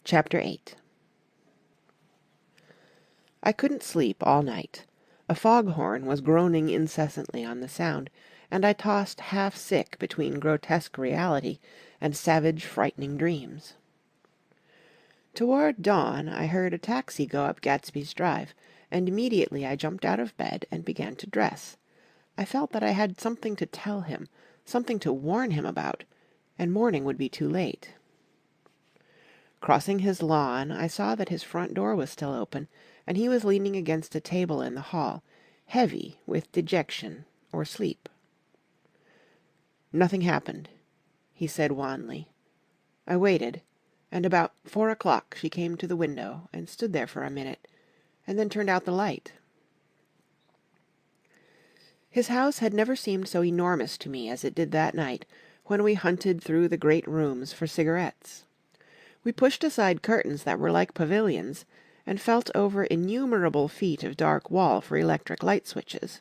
Chapter 8. I couldn't sleep all night. A foghorn was groaning incessantly on the sound, and I tossed half sick between grotesque reality and savage, frightening dreams. Toward dawn I heard a taxi go up Gatsby's Drive, and immediately I jumped out of bed and began to dress. I felt that I had something to tell him, something to warn him about, and morning would be too late. Crossing his lawn, I saw that his front door was still open, and he was leaning against a table in the hall, heavy with dejection or sleep. "Nothing happened," he said wanly. I waited, and about 4 o'clock she came to the window and stood there for a minute, and then turned out the light. His house had never seemed so enormous to me as it did that night when we hunted through the great rooms for cigarettes. We pushed aside curtains that were like pavilions, and felt over innumerable feet of dark wall for electric light switches.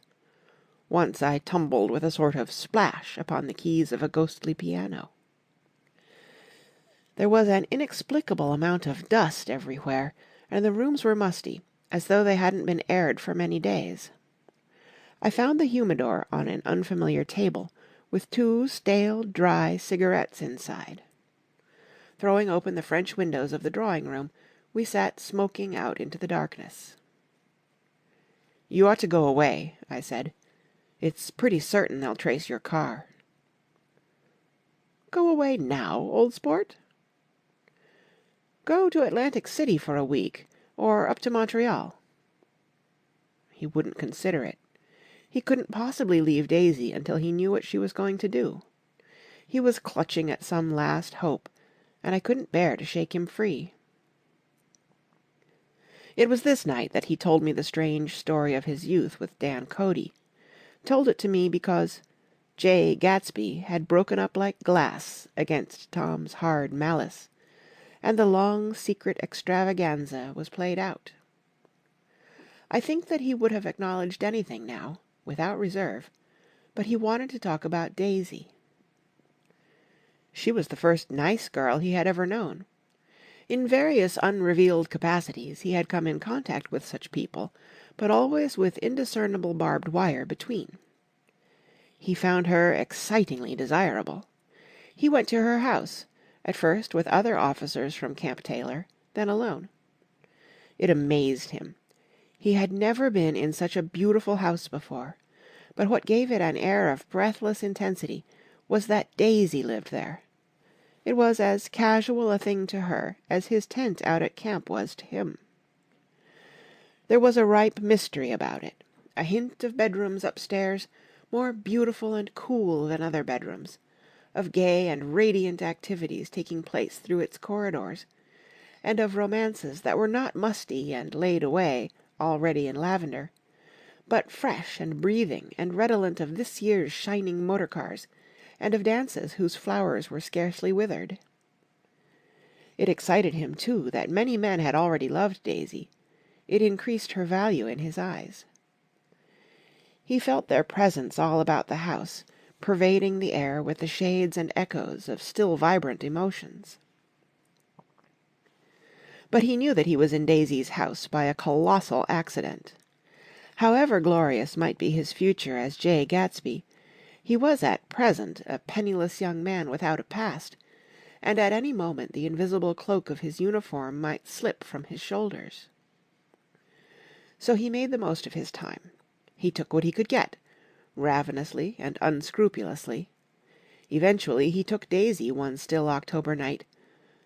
Once I tumbled with a sort of splash upon the keys of a ghostly piano. There was an inexplicable amount of dust everywhere, and the rooms were musty, as though they hadn't been aired for many days. I found the humidor on an unfamiliar table, with 2 stale, dry cigarettes inside. Throwing open the French windows of the drawing-room, we sat smoking out into the darkness. "You ought to go away," I said. "It's pretty certain they'll trace your car." "Go away now, old sport?" "Go to Atlantic City for a week, or up to Montreal." He wouldn't consider it. He couldn't possibly leave Daisy until he knew what she was going to do. He was clutching at some last hope, and I couldn't bear to shake him free. It was this night that he told me the strange story of his youth with Dan Cody. Told it to me because Jay Gatsby had broken up like glass against Tom's hard malice, and the long secret extravaganza was played out. I think that he would have acknowledged anything now, without reserve, but he wanted to talk about Daisy. She was the first nice girl he had ever known. In various unrevealed capacities he had come in contact with such people, but always with indiscernible barbed wire between. He found her excitingly desirable. He went to her house, at first with other officers from Camp Taylor, then alone. It amazed him. He had never been in such a beautiful house before, but what gave it an air of breathless intensity was that Daisy lived there. It was as casual a thing to her as his tent out at camp was to him. There was a ripe mystery about it, a hint of bedrooms upstairs, more beautiful and cool than other bedrooms, of gay and radiant activities taking place through its corridors, and of romances that were not musty and laid away, already in lavender, but fresh and breathing and redolent of this year's shining motor-cars, and of dances whose flowers were scarcely withered. It excited him, too, that many men had already loved Daisy. It increased her value in his eyes. He felt their presence all about the house, pervading the air with the shades and echoes of still vibrant emotions. But he knew that he was in Daisy's house by a colossal accident. However glorious might be his future as Jay Gatsby, he was at present a penniless young man without a past, and at any moment the invisible cloak of his uniform might slip from his shoulders. So he made the most of his time. He took what he could get, ravenously and unscrupulously. Eventually he took Daisy one still October night,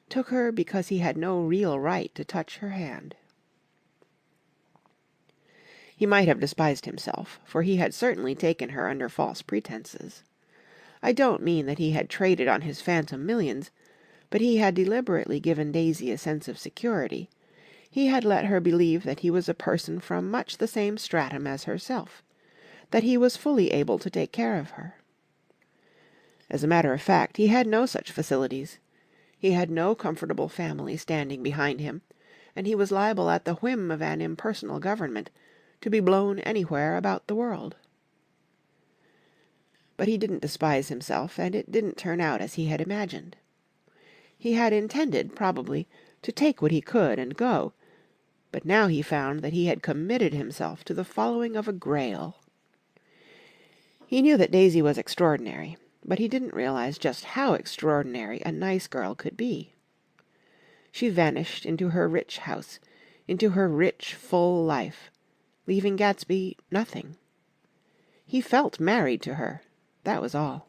took her because he had no real right to touch her hand. He might have despised himself, for he had certainly taken her under false pretenses. I don't mean that he had traded on his phantom millions, but he had deliberately given Daisy a sense of security. He had let her believe that he was a person from much the same stratum as herself, that he was fully able to take care of her. As a matter of fact, he had no such facilities. He had no comfortable family standing behind him, and he was liable at the whim of an impersonal government to be blown anywhere about the world. But he didn't despise himself, and it didn't turn out as he had imagined. He had intended, probably, to take what he could and go, but now he found that he had committed himself to the following of a Grail. He knew that Daisy was extraordinary, but he didn't realize just how extraordinary a nice girl could be. She vanished into her rich house, into her rich, full life, leaving Gatsby nothing. He felt married to her, that was all.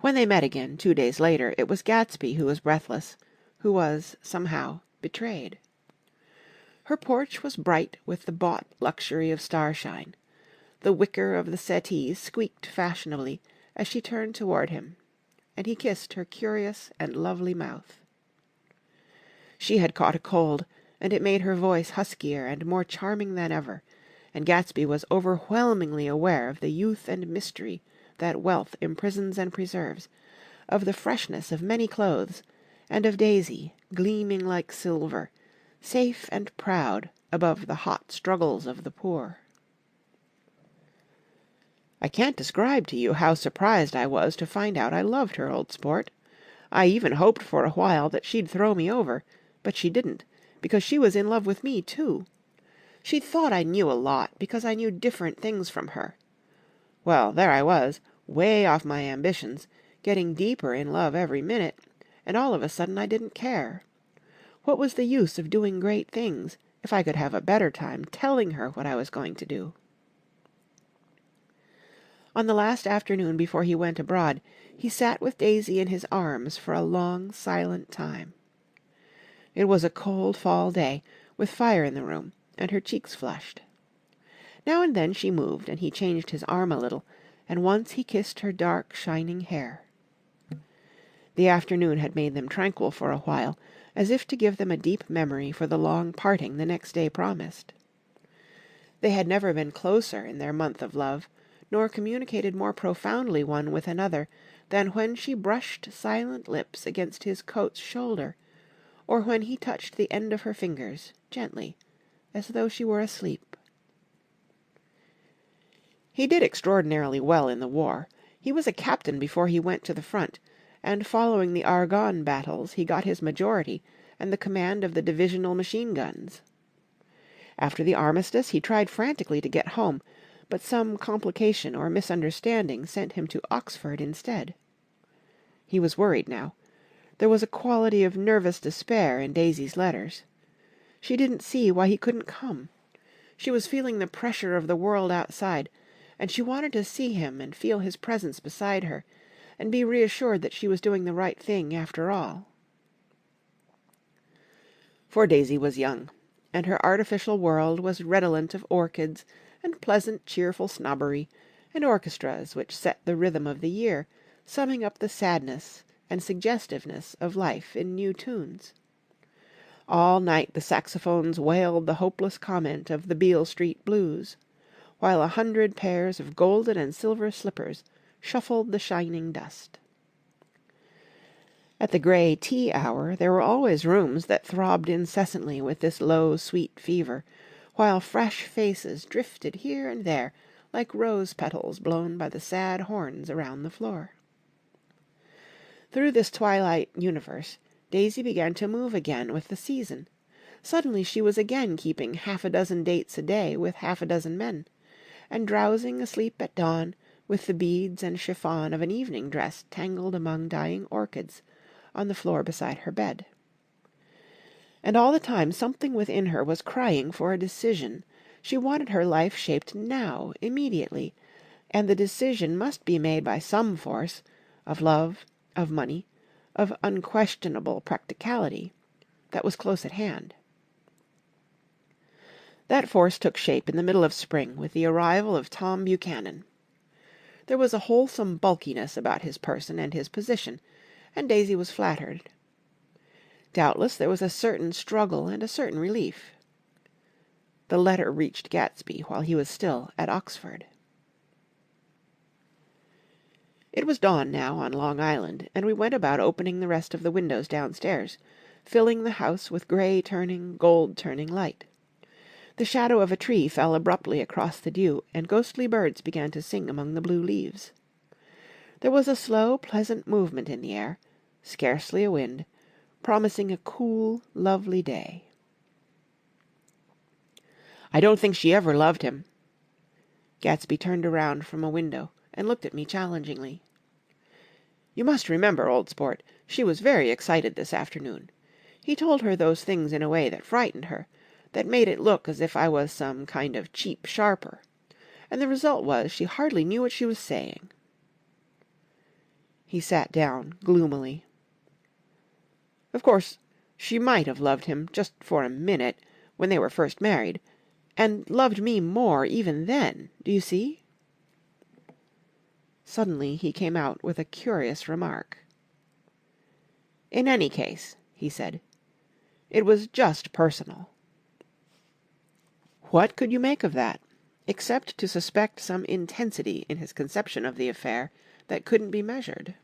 When they met again, 2 days later, it was Gatsby who was breathless, who was, somehow, betrayed. Her porch was bright with the bought luxury of starshine. The wicker of the settee squeaked fashionably as she turned toward him, and he kissed her curious and lovely mouth. She had caught a cold, and it made her voice huskier and more charming than ever, and Gatsby was overwhelmingly aware of the youth and mystery that wealth imprisons and preserves, of the freshness of many clothes, and of Daisy, gleaming like silver, safe and proud above the hot struggles of the poor. "I can't describe to you how surprised I was to find out I loved her, old sport. I even hoped for a while that she'd throw me over, but she didn't, because she was in love with me, too. She thought I knew a lot, because I knew different things from her. Well, there I was, way off my ambitions, getting deeper in love every minute, and all of a sudden I didn't care. What was the use of doing great things, if I could have a better time telling her what I was going to do?" On the last afternoon before he went abroad, he sat with Daisy in his arms for a long, silent time. It was a cold fall day, with fire in the room, and her cheeks flushed. Now and then she moved, and he changed his arm a little, and once he kissed her dark, shining hair. The afternoon had made them tranquil for a while, as if to give them a deep memory for the long parting the next day promised. They had never been closer in their month of love, nor communicated more profoundly one with another than when she brushed silent lips against his coat's shoulder, or when he touched the end of her fingers, gently, as though she were asleep. He did extraordinarily well in the war. He was a captain before he went to the front, and following the Argonne battles he got his majority and the command of the divisional machine guns. After the armistice he tried frantically to get home, but some complication or misunderstanding sent him to Oxford instead. He was worried now. There was a quality of nervous despair in Daisy's letters. She didn't see why he couldn't come. She was feeling the pressure of the world outside, and she wanted to see him and feel his presence beside her, and be reassured that she was doing the right thing after all. For Daisy was young, and her artificial world was redolent of orchids and pleasant, cheerful snobbery, and orchestras which set the rhythm of the year, summing up the sadness and suggestiveness of life in new tunes. All night the saxophones wailed the hopeless comment of the Beale Street blues, while 100 pairs of golden and silver slippers shuffled the shining dust. At the grey tea hour there were always rooms that throbbed incessantly with this low, sweet fever, while fresh faces drifted here and there like rose petals blown by the sad horns around the floor. Through this twilight universe Daisy began to move again with the season. Suddenly she was again keeping 6 dates a day with 6 men, and drowsing asleep at dawn with the beads and chiffon of an evening dress tangled among dying orchids on the floor beside her bed. And all the time something within her was crying for a decision. She wanted her life shaped now, immediately, and the decision must be made by some force, of love, of money, of unquestionable practicality, that was close at hand. That force took shape in the middle of spring with the arrival of Tom Buchanan. There was a wholesome bulkiness about his person and his position, and Daisy was flattered. Doubtless there was a certain struggle and a certain relief. The letter reached Gatsby while he was still at Oxford. It was dawn now on Long Island, and we went about opening the rest of the windows downstairs, filling the house with grey-turning, gold-turning light. The shadow of a tree fell abruptly across the dew, and ghostly birds began to sing among the blue leaves. There was a slow, pleasant movement in the air, scarcely a wind, promising a cool, lovely day. "I don't think she ever loved him." Gatsby turned around from a window and looked at me challengingly. "You must remember, old sport, she was very excited this afternoon. He told her those things in a way that frightened her, that made it look as if I was some kind of cheap sharper. And the result was she hardly knew what she was saying." He sat down gloomily. "Of course, she might have loved him just for a minute, when they were first married, and loved me more even then, do you see?" Suddenly he came out with a curious remark. "In any case," he said, "it was just personal." What could you make of that, except to suspect some intensity in his conception of the affair that couldn't be measured?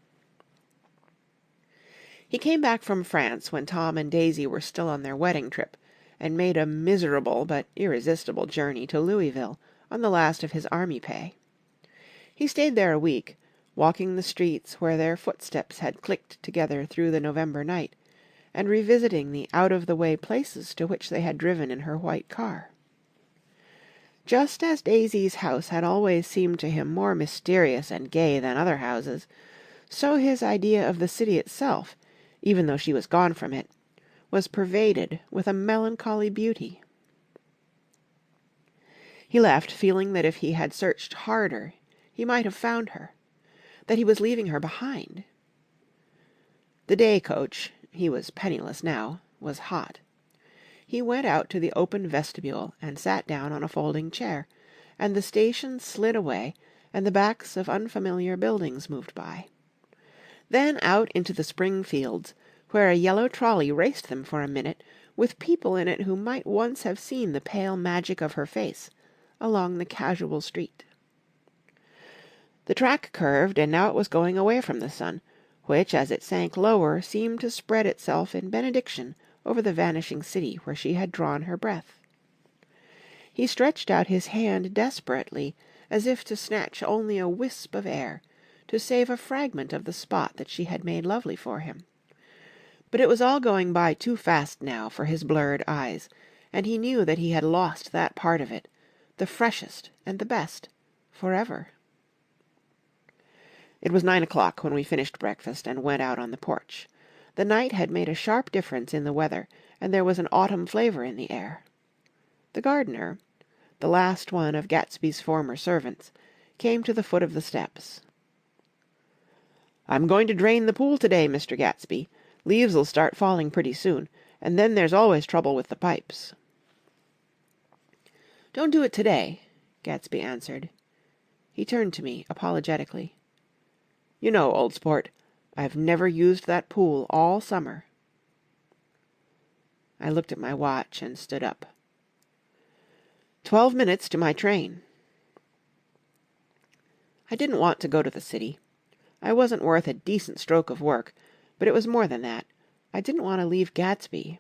He came back from France when Tom and Daisy were still on their wedding trip, and made a miserable but irresistible journey to Louisville on the last of his army pay. He stayed there a week, walking the streets where their footsteps had clicked together through the November night, and revisiting the out-of-the-way places to which they had driven in her white car. Just as Daisy's house had always seemed to him more mysterious and gay than other houses, so his idea of the city itself, even though she was gone from it, was pervaded with a melancholy beauty. He left feeling that if he had searched harder he might have found her, that he was leaving her behind. The day coach, he was penniless now, was hot. He went out to the open vestibule and sat down on a folding chair, and the station slid away and the backs of unfamiliar buildings moved by. Then out into the spring fields, where a yellow trolley raced them for a minute, with people in it who might once have seen the pale magic of her face along the casual street. The track curved, and now it was going away from the sun, which, as it sank lower, seemed to spread itself in benediction over the vanishing city where she had drawn her breath. He stretched out his hand desperately, as if to snatch only a wisp of air, to save a fragment of the spot that she had made lovely for him. But it was all going by too fast now for his blurred eyes, and he knew that he had lost that part of it, the freshest and the best, forever. It was 9 o'clock when we finished breakfast and went out on the porch. The night had made a sharp difference in the weather, and there was an autumn flavour in the air. The gardener, the last one of Gatsby's former servants, came to the foot of the steps. "I'm going to drain the pool today, Mr. Gatsby. Leaves'll start falling pretty soon, and then there's always trouble with the pipes." "Don't do it today," Gatsby answered. He turned to me apologetically. "You know, old sport, I've never used that pool all summer." I looked at my watch and stood up. 12 minutes to my train." I didn't want to go to the city. I wasn't worth a decent stroke of work, but it was more than that. I didn't want to leave Gatsby.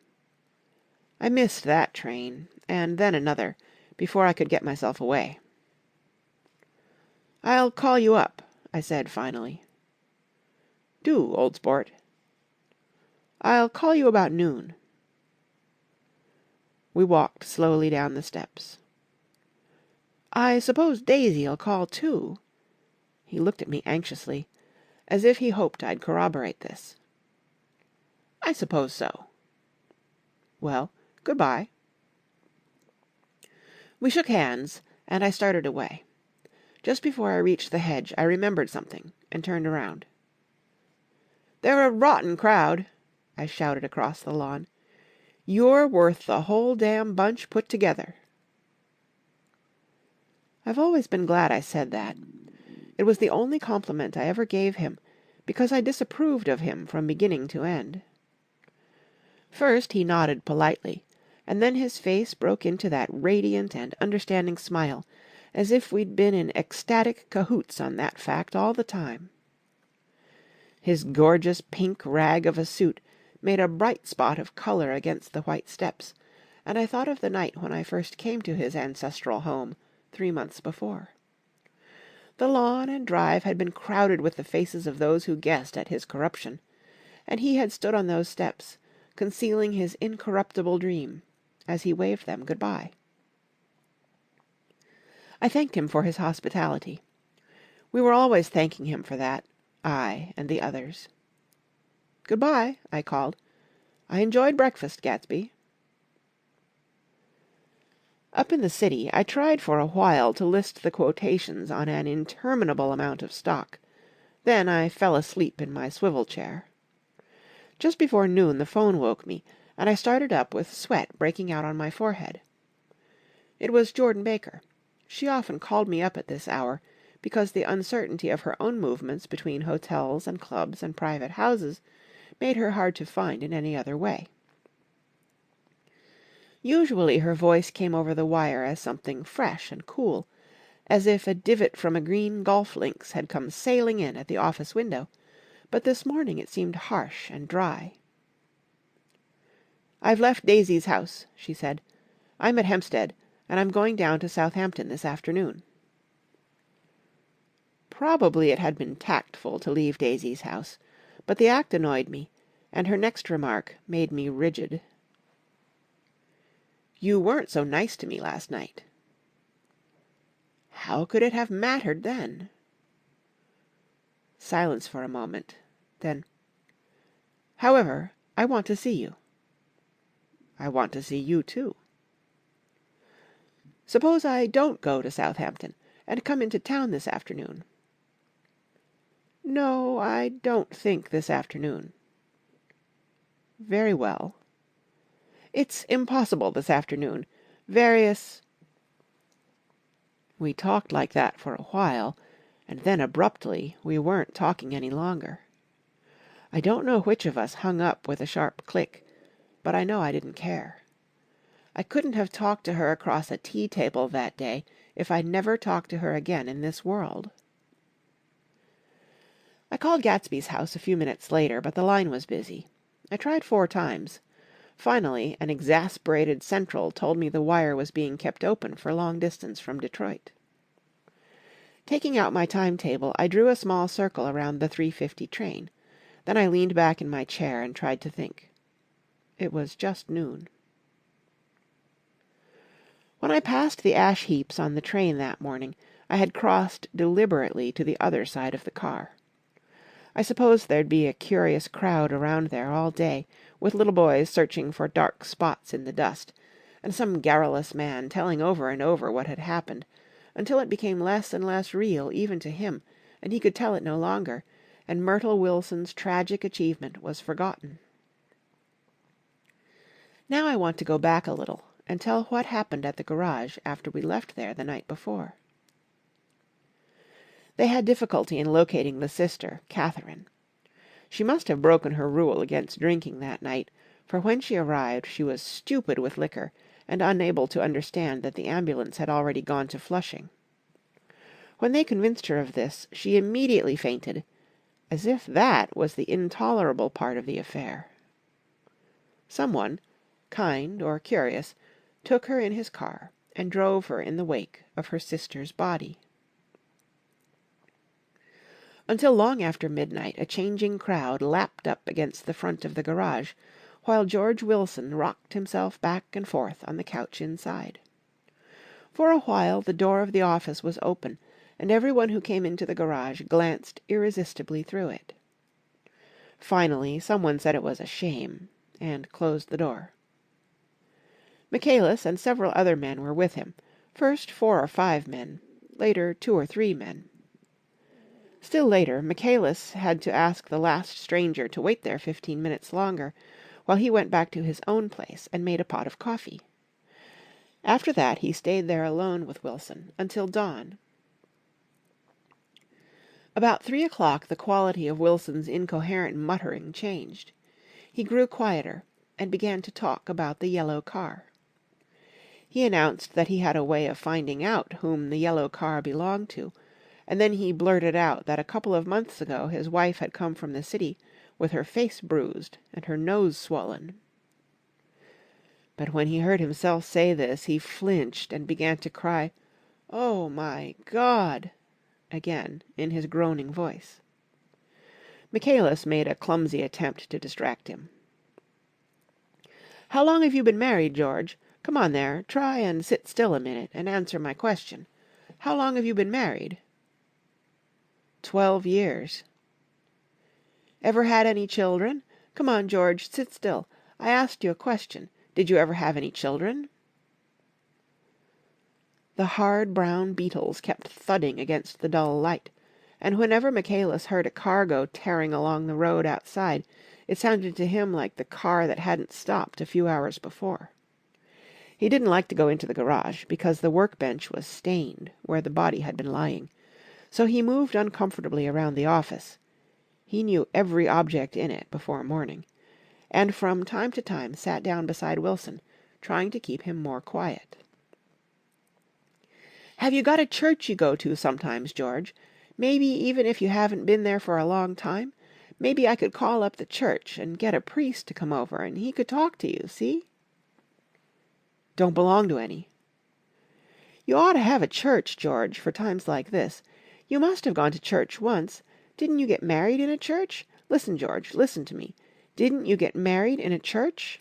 I missed that train, and then another, before I could get myself away. "I'll call you up," I said finally. "Do, old sport." "I'll call you about noon." We walked slowly down the steps. "I suppose Daisy'll call too." He looked at me anxiously, as if he hoped I'd corroborate this. "I suppose so." "Well, good-bye." We shook hands, and I started away. Just before I reached the hedge, I remembered something and turned around. "They're a rotten crowd," I shouted across the lawn. "You're worth the whole damn bunch put together." I've always been glad I said that. It was the only compliment I ever gave him, because I disapproved of him from beginning to end. First he nodded politely, and then his face broke into that radiant and understanding smile, as if we'd been in ecstatic cahoots on that fact all the time. His gorgeous pink rag of a suit made a bright spot of colour against the white steps, and I thought of the night when I first came to his ancestral home 3 months before. The lawn and drive had been crowded with the faces of those who guessed at his corruption, and he had stood on those steps, concealing his incorruptible dream, as he waved them good-bye. I thanked him for his hospitality. We were always thanking him for that, I and the others. "Good-bye," I called. "I enjoyed breakfast, Gatsby." Up in the city, I tried for a while to list the quotations on an interminable amount of stock. Then I fell asleep in my swivel chair. Just before noon the phone woke me, and I started up with sweat breaking out on my forehead. It was Jordan Baker. She often called me up at this hour, because the uncertainty of her own movements between hotels and clubs and private houses made her hard to find in any other way. Usually her voice came over the wire as something fresh and cool, as if a divot from a green golf links had come sailing in at the office window, but this morning it seemed harsh and dry. "I've left Daisy's house," she said. "I'm at Hempstead, and I'm going down to Southampton this afternoon." Probably it had been tactful to leave Daisy's house, but the act annoyed me, and her next remark made me rigid. "You weren't so nice to me last night." How could it have mattered then? Silence for a moment. Then, "However, I want to see you." "I want to see you too." "Suppose I don't go to Southampton, and come into town this afternoon?" "No, I don't think this afternoon." "Very well." "It's impossible this afternoon. Various—" We talked like that for a while, and then abruptly we weren't talking any longer. I don't know which of us hung up with a sharp click, but I know I didn't care. I couldn't have talked to her across a tea-table that day if I'd never talked to her again in this world. I called Gatsby's house a few minutes later, but the line was busy. I tried 4 times. Finally, an exasperated central told me the wire was being kept open for long distance from Detroit. Taking out my timetable, I drew a small circle around the 3:50 train. Then I leaned back in my chair and tried to think. It was just noon. When I passed the ash heaps on the train that morning, I had crossed deliberately to the other side of the car. I supposed there'd be a curious crowd around there all day, with little boys searching for dark spots in the dust, and some garrulous man telling over and over what had happened, until it became less and less real even to him, and he could tell it no longer, and Myrtle Wilson's tragic achievement was forgotten. Now I want to go back a little and tell what happened at the garage after we left there the night before. They had difficulty in locating the sister, Catherine. She must have broken her rule against drinking that night, for when she arrived she was stupid with liquor and unable to understand that the ambulance had already gone to Flushing. When they convinced her of this, she immediately fainted, as if that was the intolerable part of the affair. Someone, kind or curious, took her in his car and drove her in the wake of her sister's body. Until long after midnight a changing crowd lapped up against the front of the garage, while George Wilson rocked himself back and forth on the couch inside. For a while the door of the office was open, and everyone who came into the garage glanced irresistibly through it. Finally someone said it was a shame, and closed the door. Michaelis and several other men were with him, first 4 or 5 men, later 2 or 3 men. Still later, Michaelis had to ask the last stranger to wait there 15 minutes longer, while he went back to his own place and made a pot of coffee. After that he stayed there alone with Wilson until dawn. About 3 o'clock the quality of Wilson's incoherent muttering changed. He grew quieter, and began to talk about the yellow car. He announced that he had a way of finding out whom the yellow car belonged to, and then he blurted out that a couple of months ago his wife had come from the city with her face bruised and her nose swollen. But when he heard himself say this, he flinched and began to cry, "Oh, my God!" again, in his groaning voice. Michaelis made a clumsy attempt to distract him. "How long have you been married, George? Come on there, try and sit still a minute and answer my question. How long have you been married?" 12 years. "Ever had any children? Come on, George, sit still. I asked you a question. Did you ever have any children?" The hard brown beetles kept thudding against the dull light, and whenever Michaelis heard a car go tearing along the road outside, it sounded to him like the car that hadn't stopped a few hours before. He didn't like to go into the garage, because the workbench was stained where the body had been lying, so he moved uncomfortably around the office. He knew every object in it before morning, and from time to time sat down beside Wilson, trying to keep him more quiet. "Have you got a church you go to sometimes, George? Maybe even if you haven't been there for a long time? Maybe I could call up the church and get a priest to come over and he could talk to you, see?" "Don't belong to any." "You ought to have a church, George, for times like this. You must have gone to church once. Didn't you get married in a church? Listen, George, listen to me. Didn't you get married in a church?"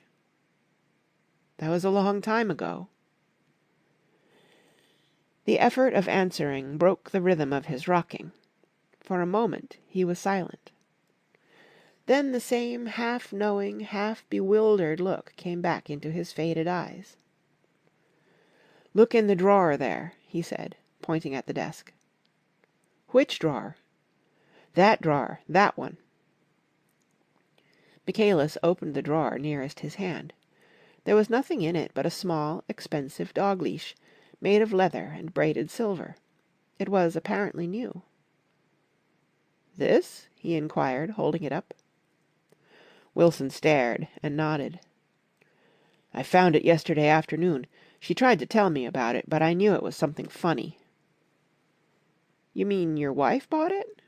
"That was a long time ago." The effort of answering broke the rhythm of his rocking. For a moment he was silent. Then the same half-knowing, half-bewildered look came back into his faded eyes. "Look in the drawer there," he said, pointing at the desk. "Which drawer?" "That drawer, that one." Michaelis opened the drawer nearest his hand. There was nothing in it but a small, expensive dog-leash, made of leather and braided silver. It was apparently new. "This?" he inquired, holding it up. Wilson stared and nodded. "I found it yesterday afternoon. She tried to tell me about it, but I knew it was something funny." "You mean your wife bought it?"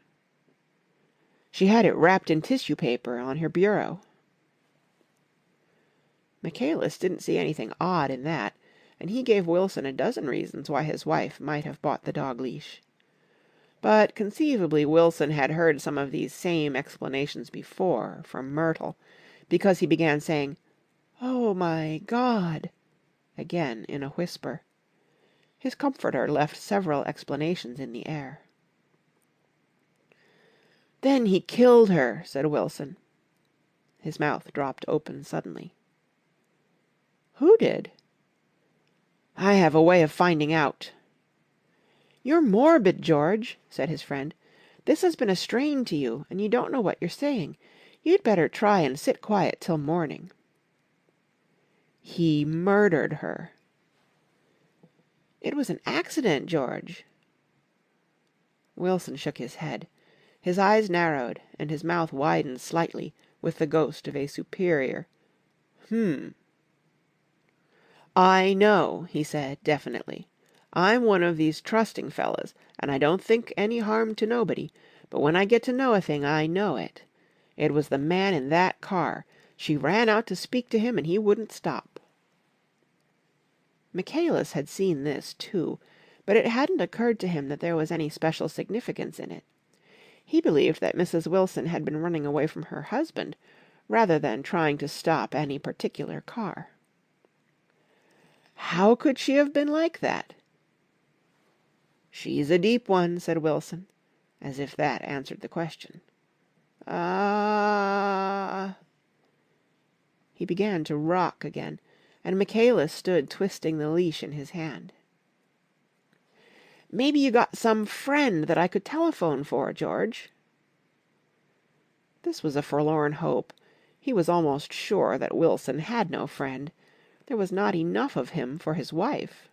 "She had it wrapped in tissue paper on her bureau." Michaelis didn't see anything odd in that, and he gave Wilson a dozen reasons why his wife might have bought the dog-leash. But conceivably Wilson had heard some of these same explanations before from Myrtle, because he began saying, "Oh, my God," again in a whisper. His comforter left several explanations in the air. "Then he killed her," said Wilson. His mouth dropped open suddenly. "Who did?" "I have a way of finding out." "You're morbid, George," said his friend. "This has been a strain to you, and you don't know what you're saying. You'd better try and sit quiet till morning." "He murdered her." "It was an accident, George." Wilson shook his head. His eyes narrowed and his mouth widened slightly with the ghost of a superior "I know," he said definitely. "I'm one of these trusting fellas, and I don't think any harm to nobody, but when I get to know a thing, I know it. It was the man in that car. She ran out to speak to him and he wouldn't stop." Michaelis had seen this, too, but it hadn't occurred to him that there was any special significance in it. He believed that Mrs. Wilson had been running away from her husband, rather than trying to stop any particular car. "How could she have been like that?" "She's a deep one," said Wilson, as if that answered the question. "Ah—" He began to rock again, and Michaelis stood twisting the leash in his hand. "Maybe you got some friend that I could telephone for, George." This was a forlorn hope. He was almost sure that Wilson had no friend. There was not enough of him for his wife.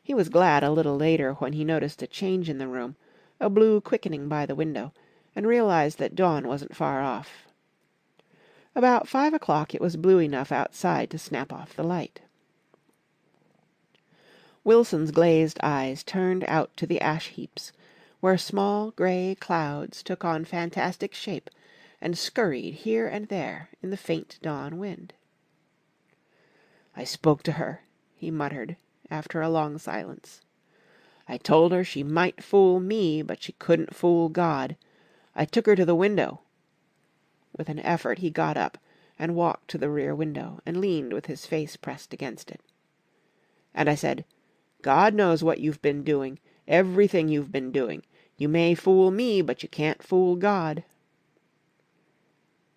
He was glad a little later when he noticed a change in the room, a blue quickening by the window, and realized that dawn wasn't far off. About 5 o'clock it was blue enough outside to snap off the light. Wilson's glazed eyes turned out to the ash heaps, where small grey clouds took on fantastic shape and scurried here and there in the faint dawn wind. "I spoke to her," he muttered, after a long silence. I told her she might fool me, but she couldn't fool God. I took her to the window." With an effort he got up and walked to the rear window and leaned with his face pressed against it. "And I said, 'God knows what you've been doing, everything you've been doing. You may fool me, but you can't fool God.'"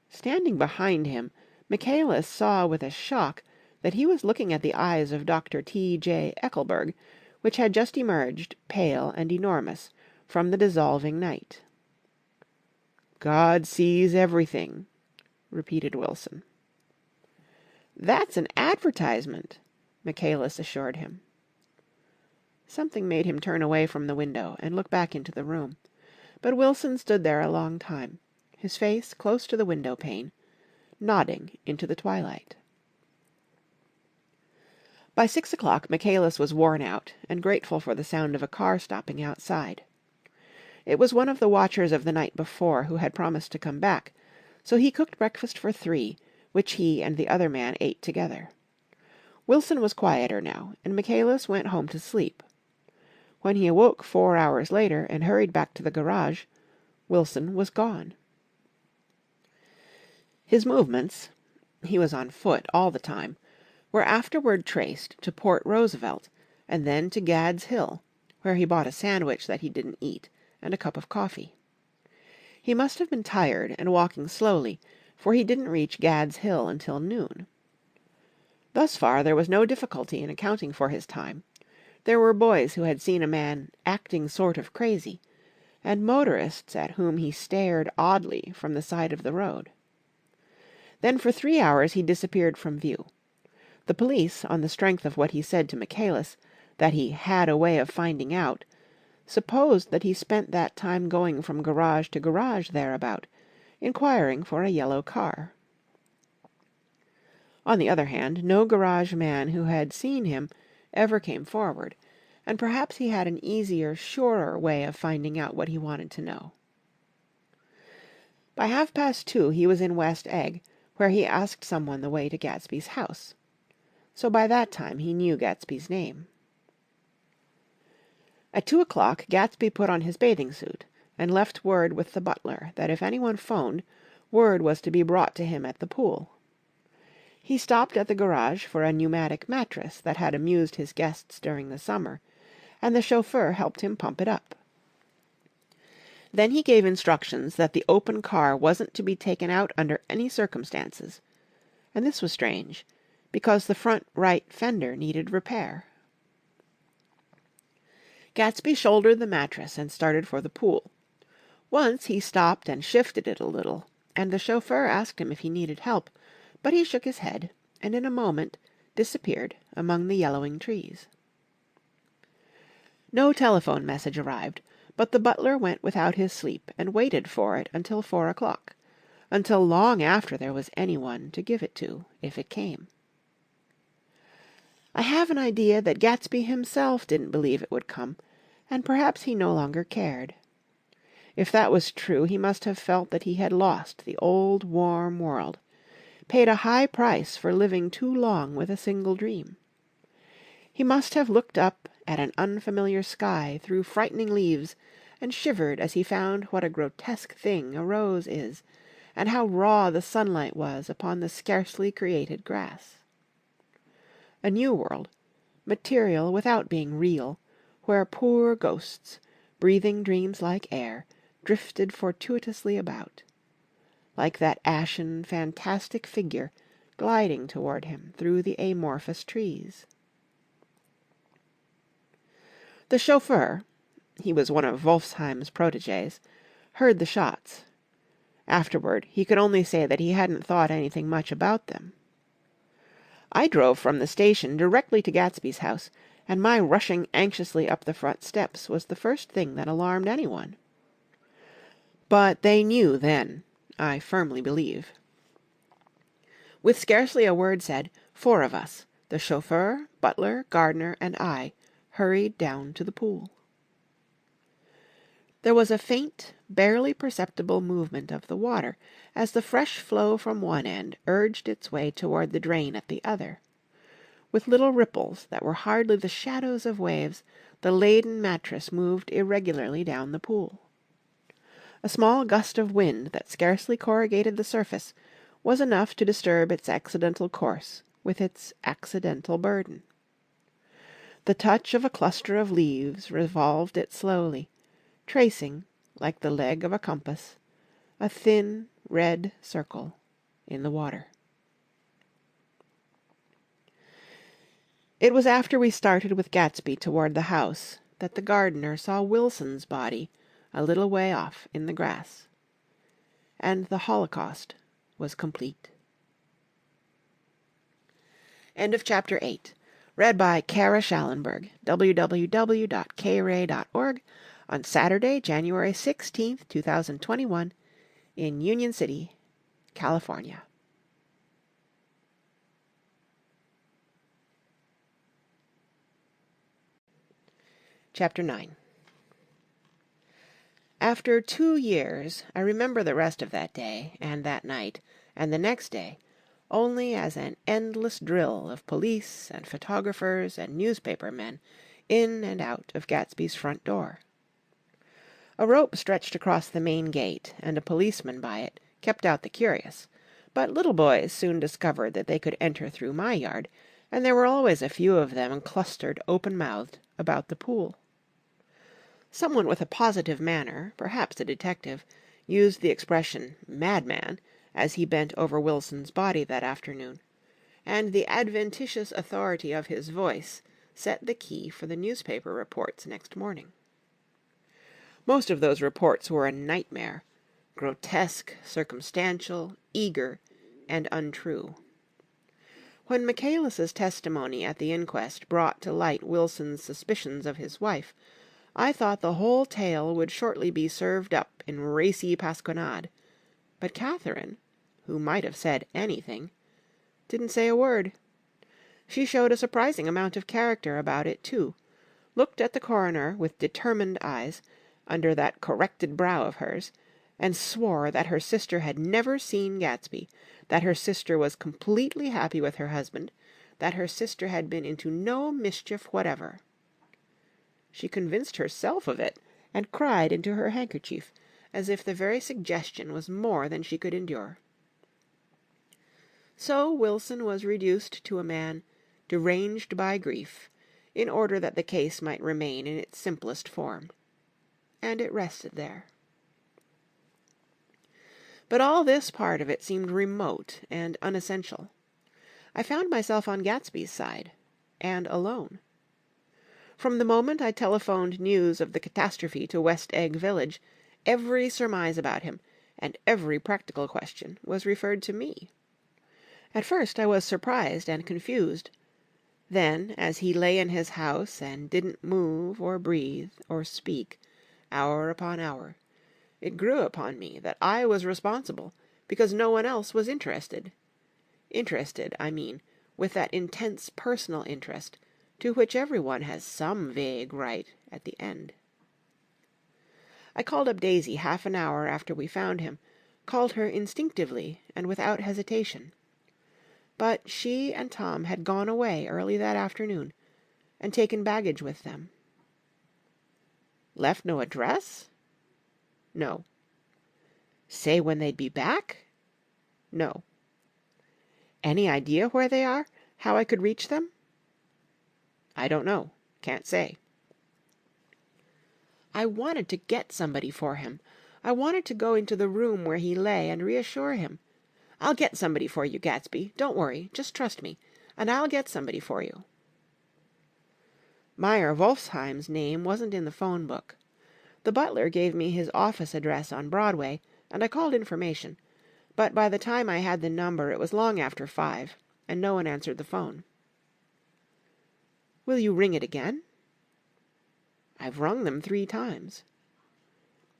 Standing behind him, Michaelis saw with a shock that he was looking at the eyes of Dr. T.J. Eckelberg, which had just emerged, pale and enormous, from the dissolving night. "God sees everything," repeated Wilson. "That's an advertisement," Michaelis assured him. Something made him turn away from the window and look back into the room, but Wilson stood there a long time, his face close to the window pane, nodding into the twilight. By 6 o'clock Michaelis was worn out and grateful for the sound of a car stopping outside. It was one of the watchers of the night before who had promised to come back, so he cooked breakfast for 3, which he and the other man ate together. Wilson was quieter now, and Michaelis went home to sleep. When he awoke 4 hours later and hurried back to the garage, Wilson was gone. His movements, he was on foot all the time, were afterward traced to Port Roosevelt and then to Gad's Hill, where he bought a sandwich that he didn't eat and a cup of coffee. He must have been tired and walking slowly, for he didn't reach Gad's Hill until noon. Thus far there was no difficulty in accounting for his time. There were boys who had seen a man acting sort of crazy, and motorists at whom he stared oddly from the side of the road. Then for 3 hours he disappeared from view. The police, on the strength of what he said to Michaelis, that he had a way of finding out, supposed that he spent that time going from garage to garage thereabout, inquiring for a yellow car. On the other hand, no garage man who had seen him ever came forward, and perhaps he had an easier, surer way of finding out what he wanted to know. By 2:30 he was in West Egg, where he asked someone the way to Gatsby's house. So by that time he knew Gatsby's name. At 2 o'clock Gatsby put on his bathing suit and left word with the butler that if anyone phoned, word was to be brought to him at the pool. He stopped at the garage for a pneumatic mattress that had amused his guests during the summer, and the chauffeur helped him pump it up. Then he gave instructions that the open car wasn't to be taken out under any circumstances, and this was strange, because the front right fender needed repair. Gatsby shouldered the mattress and started for the pool. Once he stopped and shifted it a little, and the chauffeur asked him if he needed help, but he shook his head, and in a moment disappeared among the yellowing trees. No telephone message arrived, but the butler went without his sleep and waited for it until 4 o'clock, until long after there was anyone to give it to, if it came. I have an idea that Gatsby himself didn't believe it would come, and perhaps he no longer cared. If that was true, he must have felt that he had lost the old warm world, paid a high price for living too long with a single dream. He must have looked up at an unfamiliar sky through frightening leaves and shivered as he found what a grotesque thing a rose is, and how raw the sunlight was upon the scarcely created grass. A new world, material without being real, where poor ghosts, breathing dreams like air, drifted fortuitously about, like that ashen, fantastic figure gliding toward him through the amorphous trees. The chauffeur, he was one of Wolfsheim's protégés, heard the shots. Afterward he could only say that he hadn't thought anything much about them. I drove from the station directly to Gatsby's house, and my rushing anxiously up the front steps was the first thing that alarmed anyone. But they knew then, I firmly believe. With scarcely a word said, 4 of us, the chauffeur, butler, gardener, and I, hurried down to the pool. There was a faint, barely perceptible movement of the water as the fresh flow from one end urged its way toward the drain at the other. With little ripples that were hardly the shadows of waves, the laden mattress moved irregularly down the pool. A small gust of wind that scarcely corrugated the surface was enough to disturb its accidental course with its accidental burden. The touch of a cluster of leaves revolved it slowly, tracing, like the leg of a compass, a thin red circle in the water. It was after we started with Gatsby toward the house that the gardener saw Wilson's body a little way off in the grass. And the Holocaust was complete. End of Chapter 8. Read by Kara Schallenberg, www.kray.org, on Saturday, January 16th, 2021, in Union City, California. Chapter 9. After 2 years, I remember the rest of that day, and that night, and the next day, only as an endless drill of police and photographers and newspaper men in and out of Gatsby's front door. A rope stretched across the main gate, and a policeman by it kept out the curious, but little boys soon discovered that they could enter through my yard, and there were always a few of them clustered open-mouthed about the pool. Someone with a positive manner, perhaps a detective, used the expression "madman" as he bent over Wilson's body that afternoon, and the adventitious authority of his voice set the key for the newspaper reports next morning. Most of those reports were a nightmare, grotesque, circumstantial, eager, and untrue. When Michaelis's testimony at the inquest brought to light Wilson's suspicions of his wife, I thought the whole tale would shortly be served up in racy pasquinade, but Catherine, who might have said anything, didn't say a word. She showed a surprising amount of character about it, too, looked at the coroner with determined eyes, under that corrected brow of hers, and swore that her sister had never seen Gatsby, that her sister was completely happy with her husband, that her sister had been into no mischief whatever. She convinced herself of it, and cried into her handkerchief, as if the very suggestion was more than she could endure. So Wilson was reduced to a man deranged by grief, in order that the case might remain in its simplest form. And it rested there. But all this part of it seemed remote and unessential. I found myself on Gatsby's side, and alone. From the moment I telephoned news of the catastrophe to West Egg Village, every surmise about him, and every practical question, was referred to me. At first I was surprised and confused. Then, as he lay in his house and didn't move or breathe or speak, hour upon hour, it grew upon me that I was responsible because no one else was interested. Interested, I mean, with that intense personal interest to which everyone has some vague right at the end. I called up Daisy half an hour after we found him, called her instinctively and without hesitation. But she and Tom had gone away early that afternoon, and taken baggage with them. Left no address? No. Say when they'd be back? No. Any idea where they are? How I could reach them? I don't know. Can't say. I wanted to get somebody for him. I wanted to go into the room where he lay and reassure him. I'll get somebody for you, Gatsby. Don't worry. Just trust me. And I'll get somebody for you. Meyer Wolfsheim's name wasn't in the phone book. The butler gave me his office address on Broadway, and I called information. But by the time I had the number, it was long after 5, and no one answered the phone. Will you ring it again? I've rung them 3 times.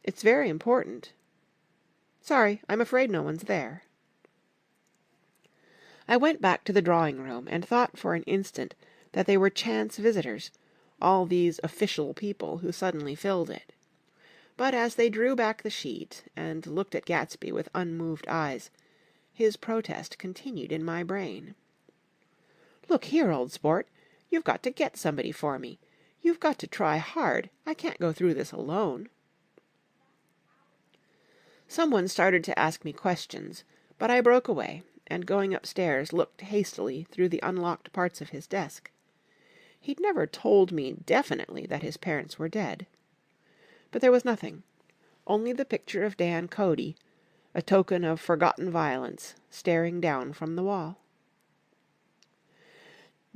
It's very important. Sorry, I'm afraid no one's there. I went back to the drawing-room and thought for an instant that they were chance visitors, all these official people who suddenly filled it. But as they drew back the sheet and looked at Gatsby with unmoved eyes, his protest continued in my brain. Look here, old sport, you've got to get somebody for me. You've got to try hard. I can't go through this alone." Someone started to ask me questions, but I broke away, and going upstairs looked hastily through the unlocked parts of his desk. He'd never told me definitely that his parents were dead. But there was nothing, only the picture of Dan Cody, a token of forgotten violence, staring down from the wall.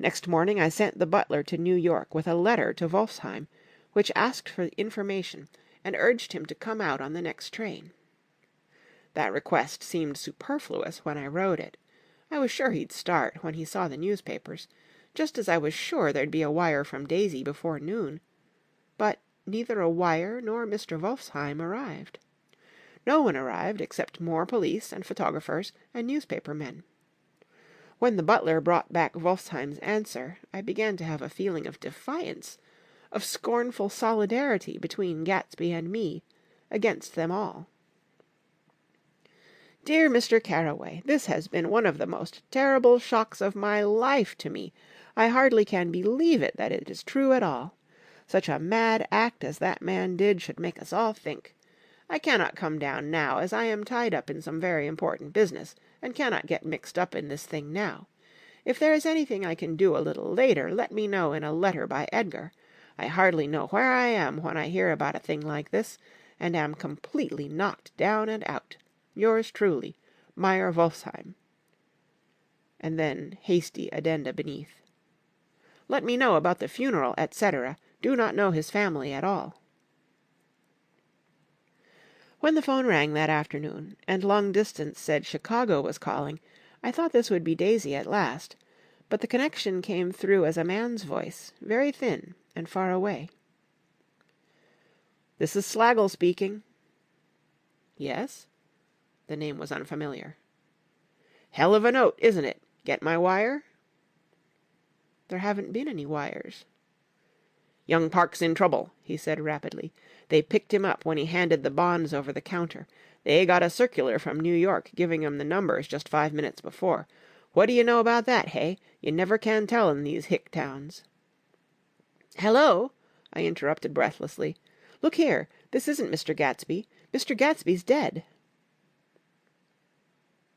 Next morning I sent the butler to New York with a letter to Wolfsheim, which asked for information and urged him to come out on the next train. That request seemed superfluous when I wrote it. I was sure he'd start when he saw the newspapers, just as I was sure there'd be a wire from Daisy before noon. But neither a wire nor Mr. Wolfsheim arrived. No one arrived except more police and photographers and newspaper men. When the butler brought back Wolfsheim's answer, I began to have a feeling of defiance, of scornful solidarity between Gatsby and me, against them all. "Dear Mr. Carraway, this has been one of the most terrible shocks of my life to me. I hardly can believe it that it is true at all. Such a mad act as that man did should make us all think. I cannot come down now, as I am tied up in some very important business, and cannot get mixed up in this thing now. If there is anything I can do a little later, let me know in a letter by Edgar. I hardly know where I am when I hear about a thing like this, and am completely knocked down and out. Yours truly, Meyer Wolfsheim." And then hasty addenda beneath. "Let me know about the funeral, etc. Do not know his family at all." When the phone rang that afternoon, and long distance said Chicago was calling, I thought this would be Daisy at last, but the connection came through as a man's voice, very thin and far away. "This is Slagle speaking." "Yes?" The name was unfamiliar. "Hell of a note, isn't it? Get my wire?" "There haven't been any wires." "Young Park's in trouble," he said rapidly. "They picked him up when he handed the bonds over the counter. They got a circular from New York giving 'em the numbers just 5 minutes before. What do you know about that, hey? You never can tell in these hick towns." "Hello!" I interrupted breathlessly. "Look here, this isn't Mr. Gatsby. Mr. Gatsby's dead."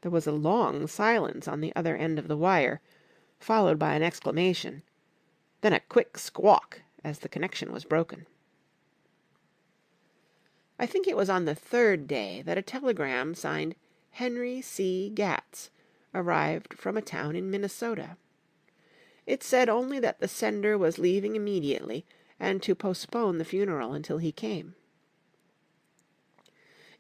There was a long silence on the other end of the wire, followed by an exclamation, then a quick squawk as the connection was broken. I think it was on the third day that a telegram signed Henry C. Gatz arrived from a town in Minnesota. It said only that the sender was leaving immediately and to postpone the funeral until he came.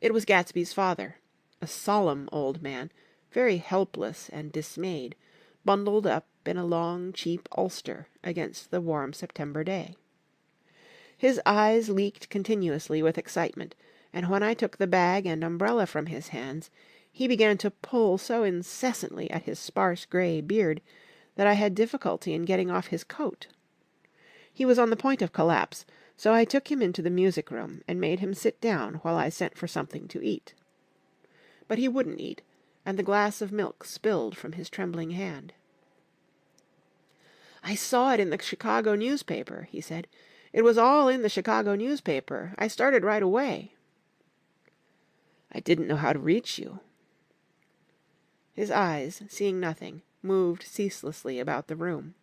It was Gatsby's father, a solemn old man, very helpless and dismayed, bundled up in a long, cheap ulster against the warm September day. His eyes leaked continuously with excitement, and when I took the bag and umbrella from his hands, he began to pull so incessantly at his sparse grey beard that I had difficulty in getting off his coat. He was on the point of collapse, so I took him into the music room and made him sit down while I sent for something to eat. But he wouldn't eat, and the glass of milk spilled from his trembling hand. "I saw it in the Chicago newspaper," he said. "It was all in the Chicago newspaper. I started right away." "I didn't know how to reach you." His eyes, seeing nothing, moved ceaselessly about the room.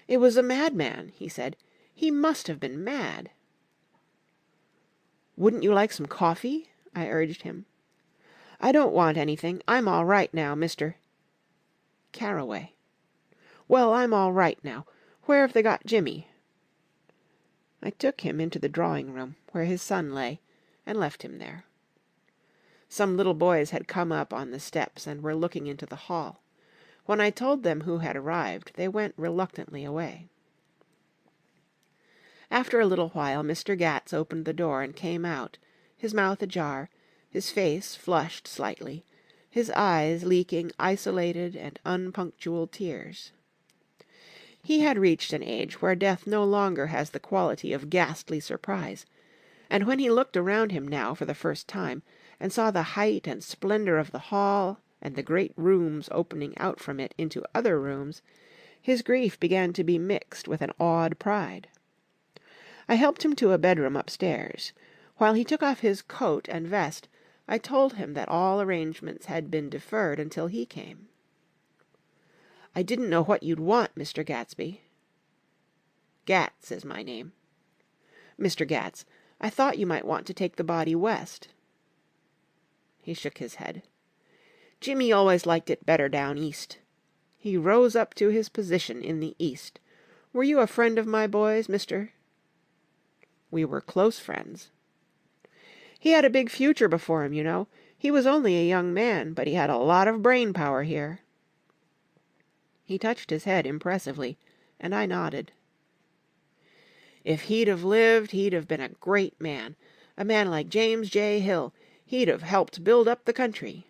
"It was a madman," he said. "He must have been mad." "Wouldn't you like some coffee?" I urged him. "I don't want anything. I'm all right now, Mr. Carraway." "Well, I'm all right now. Where have they got Jimmy?" I took him into the drawing-room, where his son lay, and left him there. Some little boys had come up on the steps and were looking into the hall. When I told them who had arrived, they went reluctantly away. After a little while Mr. Gatz opened the door and came out, his mouth ajar, his face flushed slightly, his eyes leaking isolated and unpunctual tears. He had reached an age where death no longer has the quality of ghastly surprise, and when he looked around him now for the first time, and saw the height and splendour of the hall and the great rooms opening out from it into other rooms, His grief began to be mixed with an awed pride. I helped him to a bedroom upstairs. While he took off his coat and vest, I told him that all arrangements had been deferred until he came. "I didn't know what you'd want, Mr. Gatsby." "Gats is my name." "Mr. Gats, I thought you might want to take the body west." He shook his head. "Jimmy always liked it better down east. He rose up to his position in the East. Were you a friend of my boy's, Mr.?" "We were close friends." "He had a big future before him, you know. He was only a young man, but he had a lot of brain power here." He touched his head impressively, and I nodded. "If he'd have lived, he'd have been a great man. A man like James J. Hill. He'd have helped build up the country."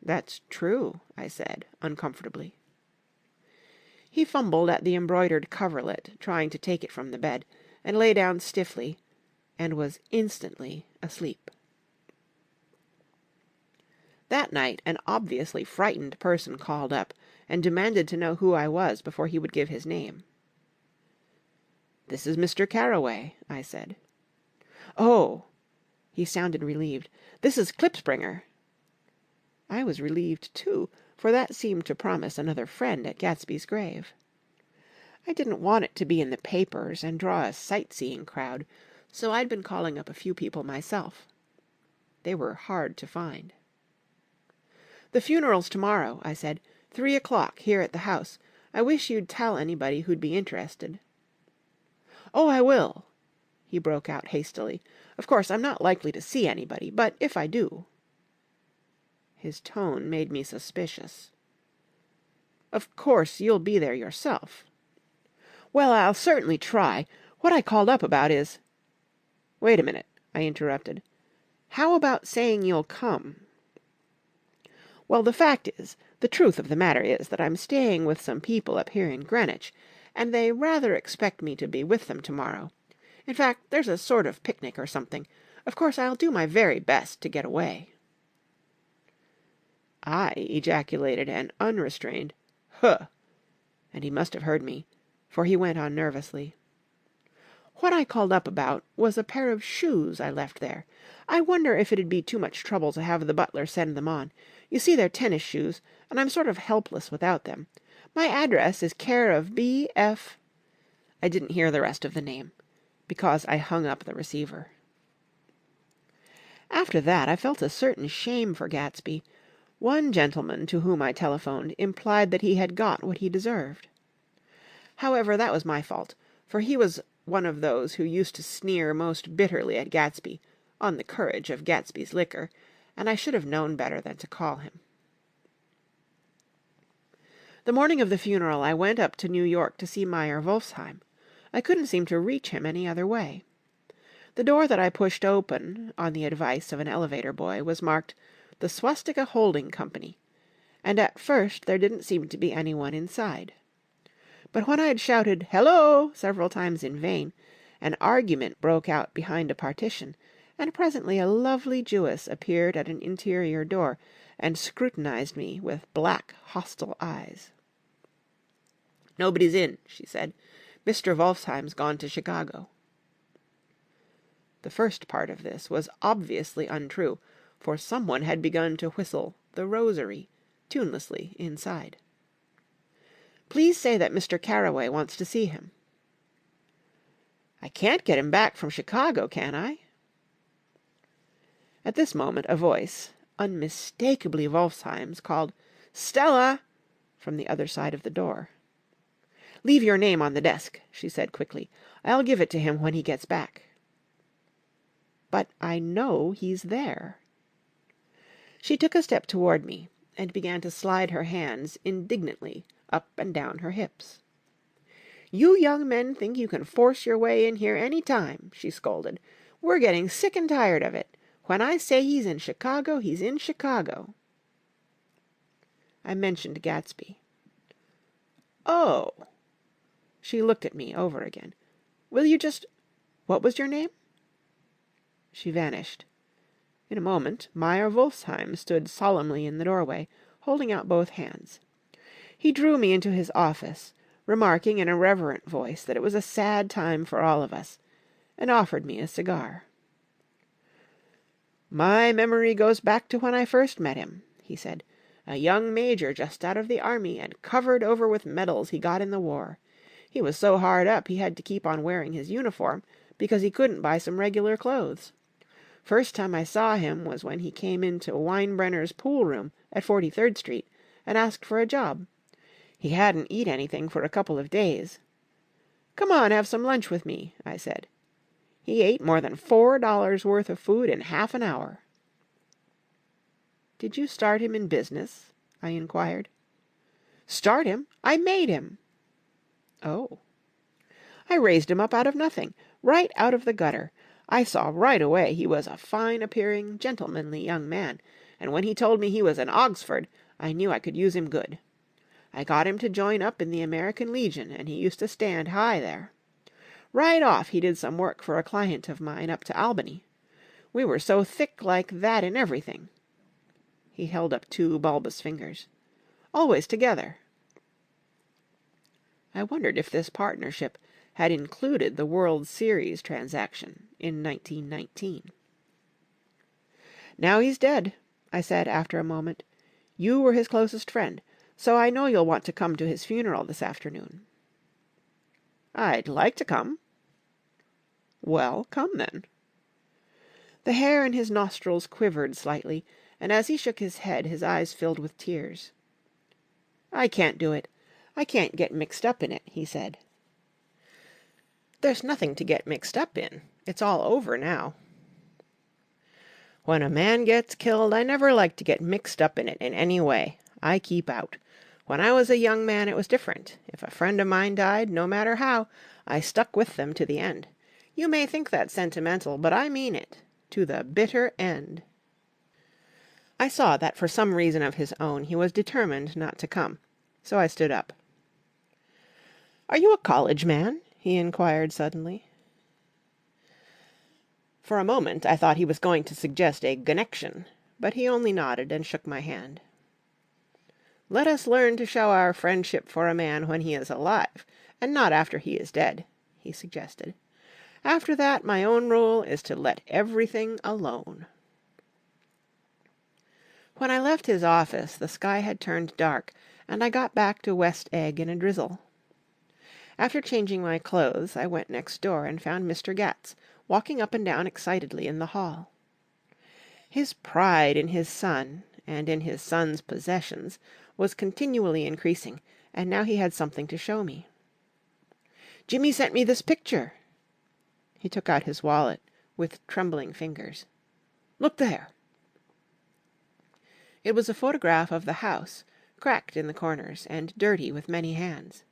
"That's true," I said, uncomfortably. He fumbled at the embroidered coverlet, trying to take it from the bed, and lay down stiffly, and was instantly asleep. That night an obviously frightened person called up, and demanded to know who I was before he would give his name. "This is Mr. Carraway," I said. "Oh!" He sounded relieved. "This is Klipspringer." I was relieved, too, for that seemed to promise another friend at Gatsby's grave. I didn't want it to be in the papers and draw a sightseeing crowd, so I'd been calling up a few people myself. They were hard to find. "The funeral's tomorrow," I said. 3:00 here at the house. I wish you'd tell anybody who'd be interested." "Oh, I will," he broke out hastily. "Of course, I'm not likely to see anybody, but if I do—" His tone made me suspicious. "Of course, you'll be there yourself." "Well, I'll certainly try. What I called up about is—" "Wait a minute," I interrupted. "How about saying you'll come?" "Well, the fact is, the truth of the matter is that I'm staying with some people up here in Greenwich, and they rather expect me to be with them tomorrow. In fact, there's a sort of picnic or something. Of course, I'll do my very best to get away." I ejaculated an unrestrained "Huh!" and he must have heard me, for he went on nervously. "What I called up about was a pair of shoes I left there. I wonder if it'd be too much trouble to have the butler send them on. You see, they're tennis shoes, and I'm sort of helpless without them. My address is care of B.F." I didn't hear the rest of the name, because I hung up the receiver. After that I felt a certain shame for Gatsby. One gentleman to whom I telephoned implied that he had got what he deserved. However, that was my fault, for he was one of those who used to sneer most bitterly at Gatsby, on the courage of Gatsby's liquor, and I should have known better than to call him. The morning of the funeral I went up to New York to see Meyer Wolfsheim. I couldn't seem to reach him any other way. The door that I pushed open, on the advice of an elevator boy, was marked "The Swastika Holding Company," and at first there didn't seem to be anyone inside. But when I had shouted "Hello!" several times in vain, an argument broke out behind a partition, and presently a lovely Jewess appeared at an interior door and scrutinized me with black, hostile eyes. "Nobody's in," she said. "Mr. Wolfsheim's gone to Chicago." The first part of this was obviously untrue, for someone had begun to whistle "The Rosary" tunelessly inside. "Please say that Mr. Carraway wants to see him." "I can't get him back from Chicago, can I?" At this moment a voice, unmistakably Wolfsheim's, called "Stella!" from the other side of the door. "Leave your name on the desk," she said quickly. "I'll give it to him when he gets back." "But I know he's there." She took a step toward me, and began to slide her hands indignantly up and down her hips. "You young men think you can force your way in here any time," she scolded. "We're getting sick and tired of it. When I say he's in Chicago, he's in Chicago." I mentioned Gatsby. "Oh!" She looked at me over again. "Will you just... What was your name?" She vanished. In a moment Meyer Wolfsheim stood solemnly in the doorway, holding out both hands. He drew me into his office, remarking in a reverent voice that it was a sad time for all of us, and offered me a cigar. "My memory goes back to when I first met him," he said. "A young major just out of the army and covered over with medals he got in the war. He was so hard up he had to keep on wearing his uniform because he couldn't buy some regular clothes. First time I saw him was when he came into Weinbrenner's pool room at 43rd Street and asked for a job. He hadn't eat anything for a couple of days. 'Come on, have some lunch with me,' I said. He ate more than $4 worth of food in half an hour." "Did you start him in business?" I inquired. "Start him? I made him." "Oh." "I raised him up out of nothing, right out of the gutter. I saw right away he was a fine-appearing, gentlemanly young man, and when he told me he was an Oxford, I knew I could use him good. I got him to join up in the American Legion, and he used to stand high there. Right off he did some work for a client of mine up to Albany. We were so thick like that in everything." He held up 2 bulbous fingers. "Always together." I wondered if this partnership had included the World Series transaction in 1919. "Now he's dead," I said after a moment. "You were his closest friend, so I know you'll want to come to his funeral this afternoon." "I'd like to come." "Well, come then." The hair in his nostrils quivered slightly, and as he shook his head his eyes filled with tears. "I can't do it. I can't get mixed up in it," he said. "There's nothing to get mixed up in. It's all over now." "When a man gets killed, I never like to get mixed up in it in any way. I keep out. When I was a young man it was different. If a friend of mine died, no matter how, I stuck with them to the end. You may think that sentimental, but I mean it. To the bitter end." I saw that for some reason of his own he was determined not to come, so I stood up. "Are you a college man?" he inquired suddenly. For a moment I thought he was going to suggest a connection, but he only nodded and shook my hand. "Let us learn to show our friendship for a man when he is alive, and not after he is dead," he suggested. "After that, my own rule is to let everything alone." When I left his office, the sky had turned dark, and I got back to West Egg in a drizzle. After changing my clothes, I went next door and found Mr. Gats walking up and down excitedly in the hall. His pride in his son, and in his son's possessions, was continually increasing, and now he had something to show me. "Jimmy sent me this picture." He took out his wallet with trembling fingers. "Look there." It was a photograph of the house, cracked in the corners and dirty with many hands.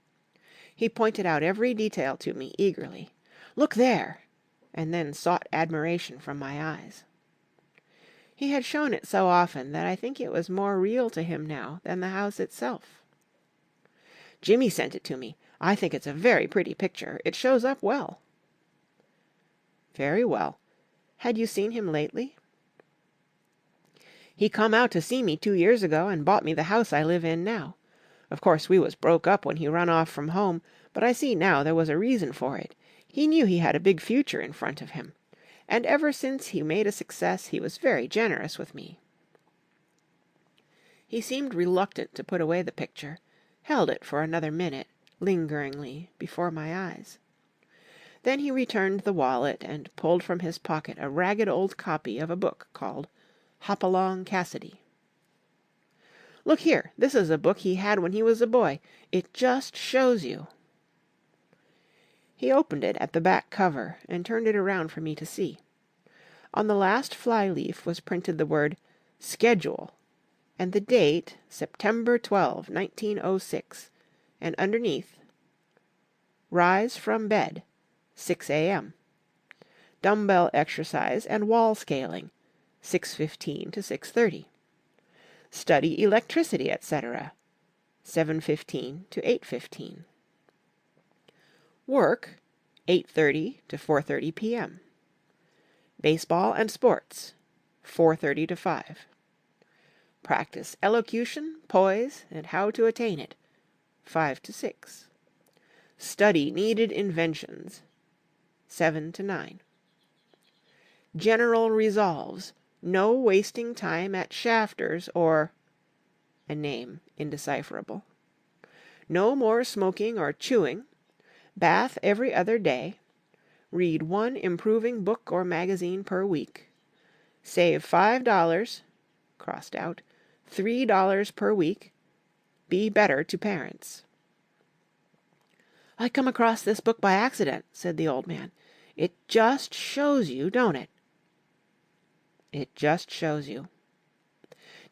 He pointed out every detail to me eagerly. "Look there!" and then sought admiration from my eyes. He had shown it so often that I think it was more real to him now than the house itself. "Jimmy sent it to me. I think it's a very pretty picture. It shows up well." "Very well. Had you seen him lately?" "He come out to see me 2 years ago and bought me the house I live in now. Of course we was broke up when he run off from home, but I see now there was a reason for it. He knew he had a big future in front of him. And ever since he made a success he was very generous with me." He seemed reluctant to put away the picture, held it for another minute, lingeringly, before my eyes. Then he returned the wallet and pulled from his pocket a ragged old copy of a book called Hopalong Cassidy. "Look here, this is a book he had when he was a boy. It just shows you." He opened it at the back cover and turned it around for me to see. On the last fly-leaf was printed the word Schedule, and the date September 12, 1906, and underneath, "Rise from bed, 6 a.m. Dumbbell exercise and wall scaling, 6:15 to 6:30. Study electricity, etc., 7:15 to 8:15. Work, 8:30 to 4:30 p.m. Baseball and sports, 4:30 to 5. Practice elocution, poise, and how to attain it, 5 to 6. Study needed inventions, 7 to 9. General resolves, no wasting time at Shafter's or a name indecipherable. No more smoking or chewing. Bath every other day. Read one improving book or magazine per week. Save $5, crossed out, $3 per week. Be better to parents. I come across this book by accident, said the old man. It just shows you, don't it? It just shows you.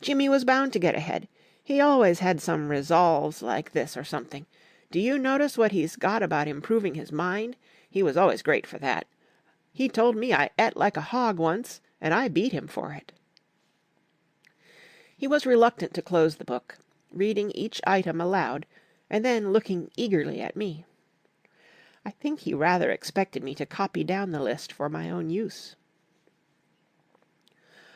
Jimmy was bound to get ahead. He always had some resolves like this or something. Do you notice what he's got about improving his mind? He was always great for that. He told me I ate like a hog once, and I beat him for it. He was reluctant to close the book, reading each item aloud, and then looking eagerly at me. I think he rather expected me to copy down the list for my own use.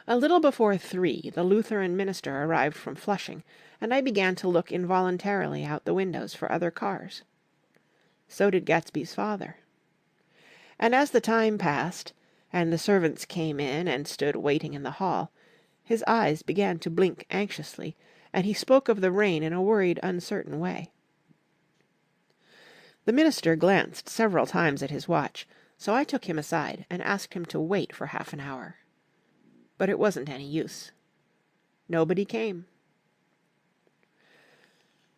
A little before 3, the Lutheran minister arrived from Flushing, and I began to look involuntarily out the windows for other cars. So did Gatsby's father. And as the time passed, and the servants came in and stood waiting in the hall, his eyes began to blink anxiously, and he spoke of the rain in a worried, uncertain way. The minister glanced several times at his watch, so I took him aside and asked him to wait for half an hour. But it wasn't any use. Nobody came.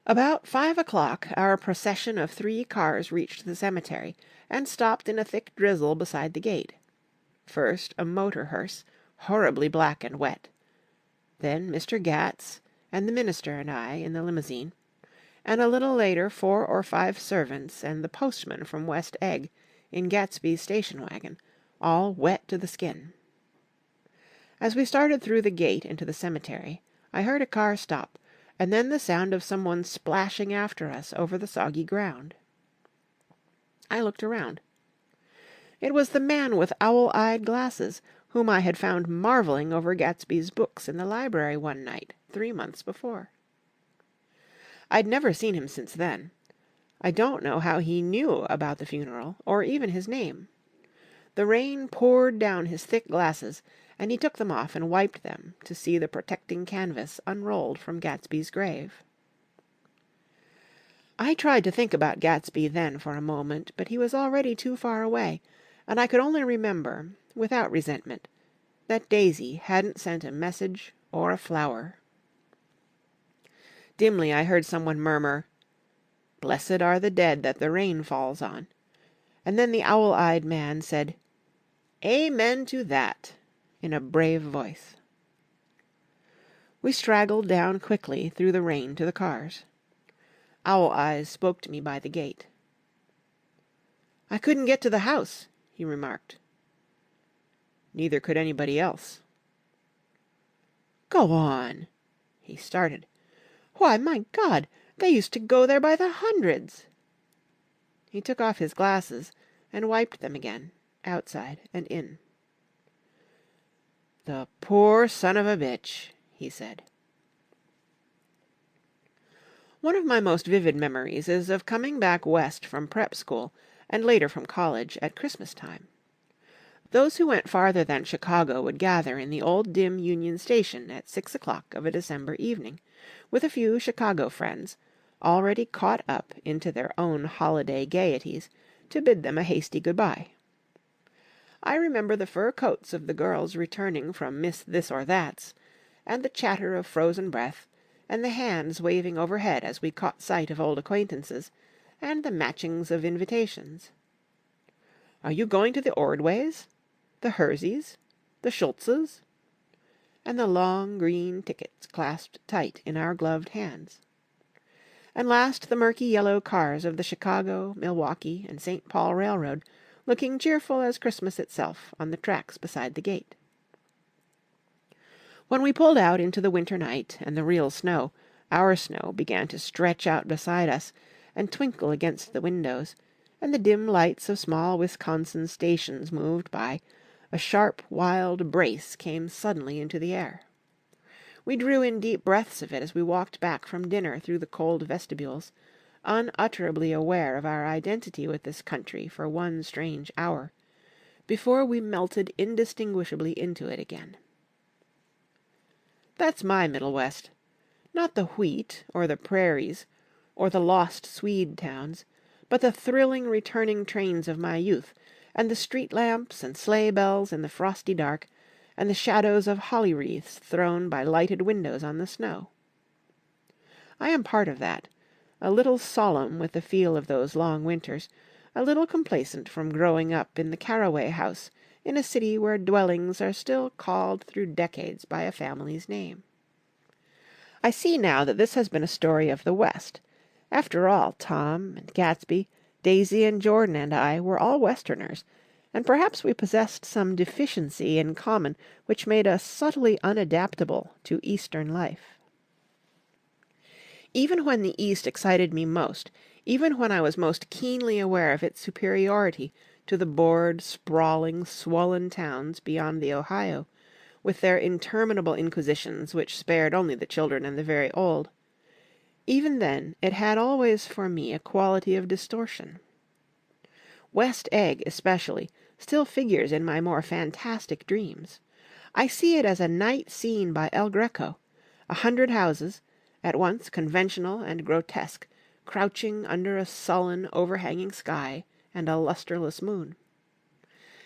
About 5 o'clock, our procession of 3 cars reached the cemetery and stopped in a thick drizzle beside the gate. First a motor hearse, horribly black and wet. Then Mr. Gats and the minister and I in the limousine, and a little later 4 or 5 servants and the postman from West Egg in Gatsby's station wagon, all wet to the skin. As we started through the gate into the cemetery, I heard a car stop, and then the sound of someone splashing after us over the soggy ground. I looked around. It was the man with owl-eyed glasses, whom I had found marvelling over Gatsby's books in the library one night, 3 months before. I'd never seen him since then. I don't know how he knew about the funeral, or even his name. The rain poured down his thick glasses, and he took them off and wiped them to see the protecting canvas unrolled from Gatsby's grave. I tried to think about Gatsby then for a moment, but he was already too far away, and I could only remember, without resentment, that Daisy hadn't sent a message or a flower. Dimly I heard someone murmur, "Blessed are the dead that the rain falls on," and then the owl-eyed man said, "Amen to that," in a brave voice. We straggled down quickly through the rain to the cars. Owl Eyes spoke to me by the gate. "I couldn't get to the house," he remarked. Neither could anybody else. "Go on!" He started. "Why, my God, they used to go there by the hundreds!" He took off his glasses and wiped them again, outside and in. "The poor son of a bitch," he said. One of my most vivid memories is of coming back west from prep school, and later from college, at Christmas time. Those who went farther than Chicago would gather in the old dim Union Station at 6 o'clock of a December evening, with a few Chicago friends, already caught up into their own holiday gaieties, to bid them a hasty good-bye. I remember the fur coats of the girls returning from Miss This or That's, and the chatter of frozen breath, and the hands waving overhead as we caught sight of old acquaintances, and the matchings of invitations. "Are you going to the Ordways? The Herseys? The Schultzes?" And the long green tickets clasped tight in our gloved hands. And last the murky yellow cars of the Chicago, Milwaukee, and St. Paul Railroad, looking cheerful as Christmas itself on the tracks beside the gate. When we pulled out into the winter night and the real snow, our snow began to stretch out beside us and twinkle against the windows, and the dim lights of small Wisconsin stations moved by, a sharp, wild brace came suddenly into the air. We drew in deep breaths of it as we walked back from dinner through the cold vestibules, unutterably aware of our identity with this country for one strange hour, before we melted indistinguishably into it again. That's my Middle West. Not the wheat, or the prairies, or the lost Swede towns, but the thrilling returning trains of my youth, and the street lamps and sleigh bells in the frosty dark, and the shadows of holly wreaths thrown by lighted windows on the snow. I am part of that, a little solemn with the feel of those long winters, a little complacent from growing up in the Carraway house in a city where dwellings are still called through decades by a family's name. I see now that this has been a story of the West. After all, Tom and Gatsby, Daisy and Jordan and I were all Westerners, and perhaps we possessed some deficiency in common which made us subtly unadaptable to Eastern life. Even when the East excited me most, even when I was most keenly aware of its superiority to the bored, sprawling, swollen towns beyond the Ohio, with their interminable inquisitions which spared only the children and the very old, even then it had always for me a quality of distortion. West Egg, especially, still figures in my more fantastic dreams. I see it as a night scene by El Greco, 100 houses, at once conventional and grotesque, crouching under a sullen, overhanging sky and a lustreless moon.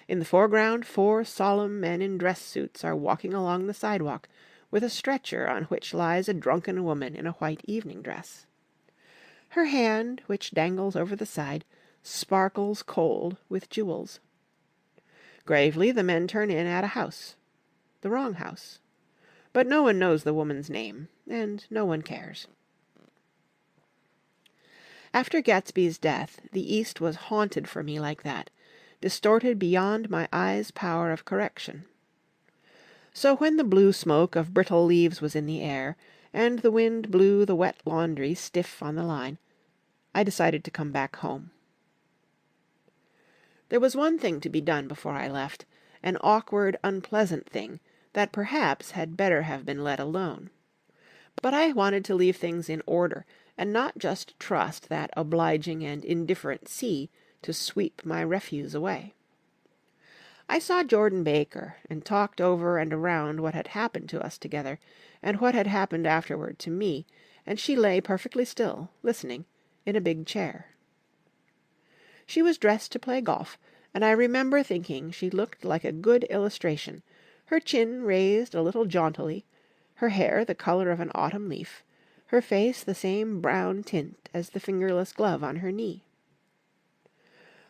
In the foreground 4 solemn men in dress suits are walking along the sidewalk, with a stretcher on which lies a drunken woman in a white evening dress. Her hand, which dangles over the side, sparkles cold with jewels. Gravely the men turn in at a house. The wrong house. But no one knows the woman's name, and no one cares. After Gatsby's death, the East was haunted for me like that, distorted beyond my eyes' power of correction. So when the blue smoke of brittle leaves was in the air, and the wind blew the wet laundry stiff on the line, I decided to come back home. There was one thing to be done before I left, an awkward, unpleasant thing that perhaps had better have been let alone. But I wanted to leave things in order, and not just trust that obliging and indifferent sea to sweep my refuse away. I saw Jordan Baker, and talked over and around what had happened to us together, and what had happened afterward to me, and she lay perfectly still, listening, in a big chair. She was dressed to play golf, and I remember thinking she looked like a good illustration, her chin raised a little jauntily, her hair the color of an autumn leaf, her face the same brown tint as the fingerless glove on her knee.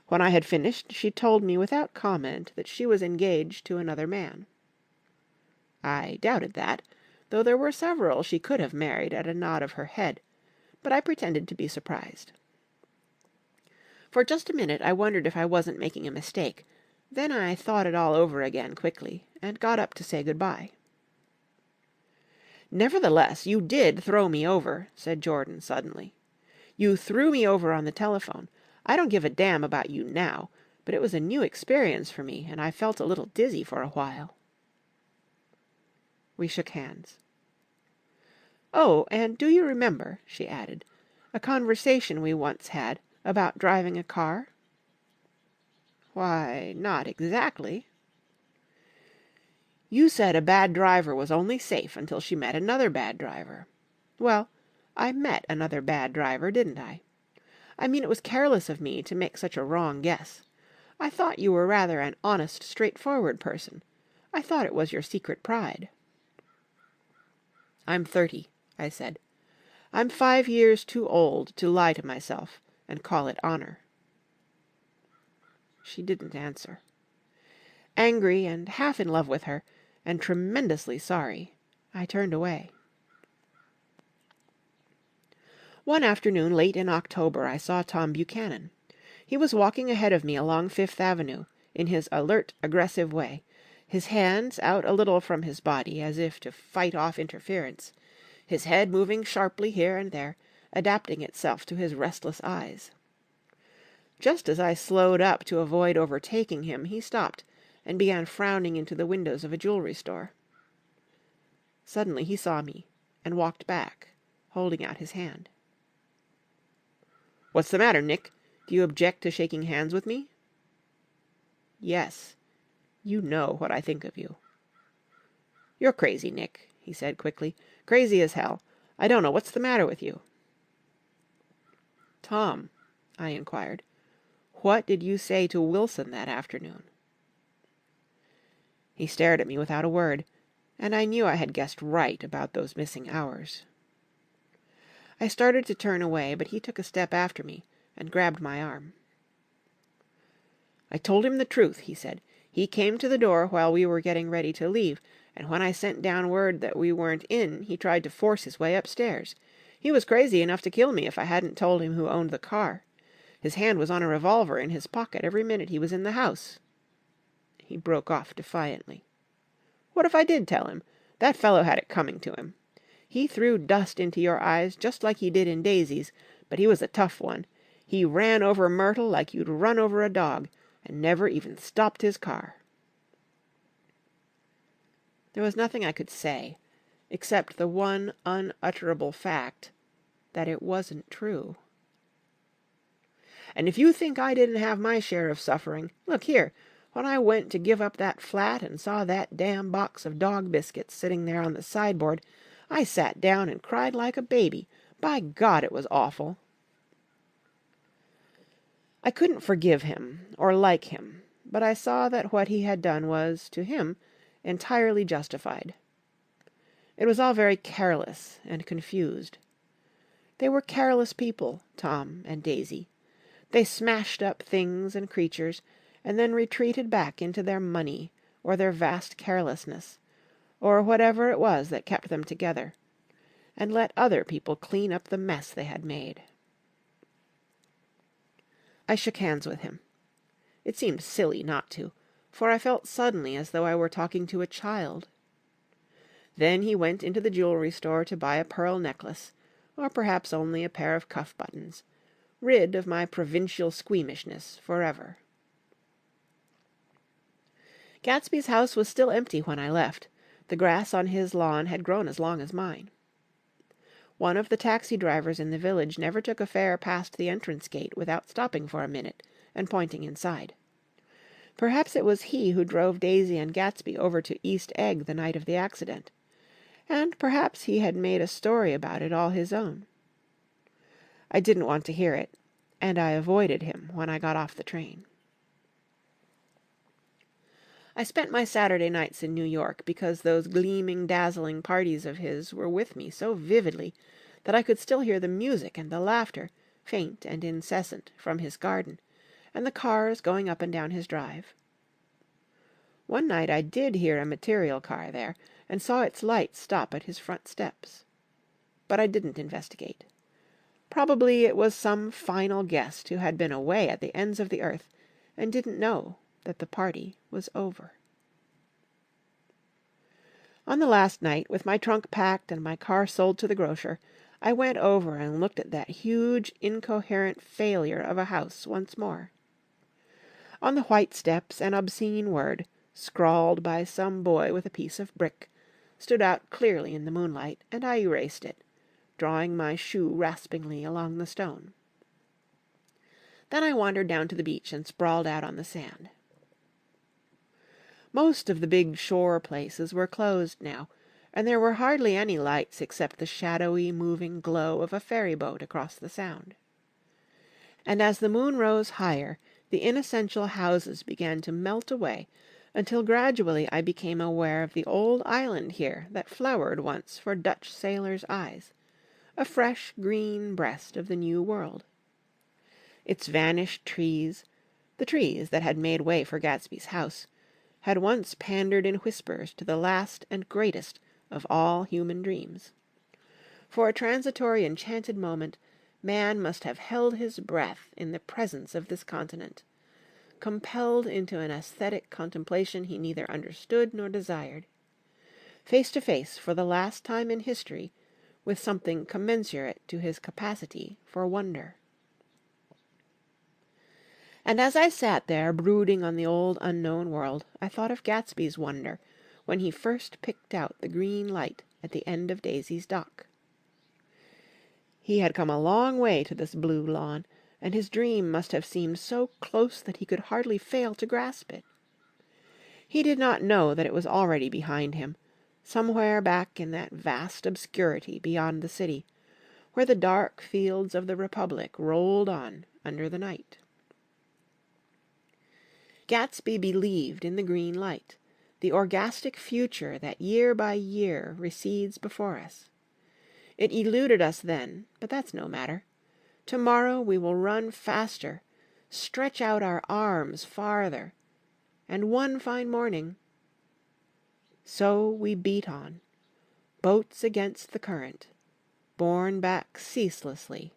When I had finished, she told me without comment that she was engaged to another man. I doubted that, though there were several she could have married at a nod of her head, but I pretended to be surprised. For just a minute I wondered if I wasn't making a mistake. Then I thought it all over again quickly, and got up to say good-bye. "Nevertheless, you did throw me over," said Jordan suddenly. "You threw me over on the telephone. I don't give a damn about you now, but it was a new experience for me, and I felt a little dizzy for a while." We shook hands. "Oh, and do you remember," she added, "a conversation we once had about driving a car?" "Why, not exactly." "You said a bad driver was only safe until she met another bad driver. Well, I met another bad driver, didn't I? I mean, it was careless of me to make such a wrong guess. I thought you were rather an honest, straightforward person. I thought it was your secret pride." "I'm 30, I said. "I'm 5 years too old to lie to myself and call it honor." She didn't answer. Angry and half in love with her, and tremendously sorry, I turned away. One afternoon late in October I saw Tom Buchanan. He was walking ahead of me along Fifth Avenue, in his alert, aggressive way, his hands out a little from his body as if to fight off interference, his head moving sharply here and there, adapting itself to his restless eyes. Just as I slowed up to avoid overtaking him, he stopped and began frowning into the windows of a jewelry store. Suddenly he saw me and walked back, holding out his hand. "What's the matter, Nick? Do you object to shaking hands with me?" "Yes. You know what I think of you." "You're crazy, Nick," he said quickly. "Crazy as hell. I don't know what's the matter with you." "Tom," I inquired, "what did you say to Wilson that afternoon?" He stared at me without a word, and I knew I had guessed right about those missing hours. I started to turn away, but he took a step after me and grabbed my arm. "I told him the truth," he said. "He came to the door while we were getting ready to leave, and when I sent down word that we weren't in, he tried to force his way upstairs. He was crazy enough to kill me if I hadn't told him who owned the car. His hand was on a revolver in his pocket every minute he was in the house." He broke off defiantly. "What if I did tell him? That fellow had it coming to him. He threw dust into your eyes just like he did in Daisy's, but he was a tough one. He ran over Myrtle like you'd run over a dog, and never even stopped his car." There was nothing I could say, except the one unutterable fact that it wasn't true. "And if you think I didn't have my share of suffering, look here, when I went to give up that flat and saw that damn box of dog biscuits sitting there on the sideboard, I sat down and cried like a baby. By God, it was awful." I couldn't forgive him or like him, but I saw that what he had done was, to him, entirely justified. It was all very careless and confused. They were careless people, Tom and Daisy. They smashed up things and creatures, and then retreated back into their money, or their vast carelessness, or whatever it was that kept them together, and let other people clean up the mess they had made. I shook hands with him. It seemed silly not to, for I felt suddenly as though I were talking to a child. Then he went into the jewelry store to buy a pearl necklace, or perhaps only a pair of cuff buttons, rid of my provincial squeamishness forever. Gatsby's house was still empty when I left. The grass on his lawn had grown as long as mine. One of the taxi drivers in the village never took a fare past the entrance gate without stopping for a minute and pointing inside. Perhaps it was he who drove Daisy and Gatsby over to East Egg the night of the accident, and perhaps he had made a story about it all his own. I didn't want to hear it, and I avoided him when I got off the train. I spent my Saturday nights in New York because those gleaming, dazzling parties of his were with me so vividly that I could still hear the music and the laughter, faint and incessant, from his garden, and the cars going up and down his drive. One night I did hear a material car there, and saw its lights stop at his front steps. But I didn't investigate. Probably it was some final guest who had been away at the ends of the earth and didn't know that the party was over. On the last night, with my trunk packed and my car sold to the grocer, I went over and looked at that huge, incoherent failure of a house once more. On the white steps an obscene word, scrawled by some boy with a piece of brick, stood out clearly in the moonlight, and I erased it, drawing my shoe raspingly along the stone. Then I wandered down to the beach and sprawled out on the sand. Most of the big shore places were closed now, and there were hardly any lights except the shadowy, moving glow of a ferry boat across the Sound. And as the moon rose higher, the inessential houses began to melt away, until gradually I became aware of the old island here that flowered once for Dutch sailors' eyes, a fresh green breast of the New World. Its vanished trees, the trees that had made way for Gatsby's house, had once pandered in whispers to the last and greatest of all human dreams. For a transitory enchanted moment, man must have held his breath in the presence of this continent, compelled into an aesthetic contemplation he neither understood nor desired, face to face for the last time in history with something commensurate to his capacity for wonder. And as I sat there brooding on the old unknown world, I thought of Gatsby's wonder when he first picked out the green light at the end of Daisy's dock. He had come a long way to this blue lawn, and his dream must have seemed so close that he could hardly fail to grasp it. He did not know that it was already behind him, somewhere back in that vast obscurity beyond the city, where the dark fields of the Republic rolled on under the night. Gatsby believed in the green light, the orgastic future that year by year recedes before us. It eluded us then, but that's no matter. Tomorrow we will run faster, stretch out our arms farther, and one fine morning... So we beat on, boats against the current, borne back ceaselessly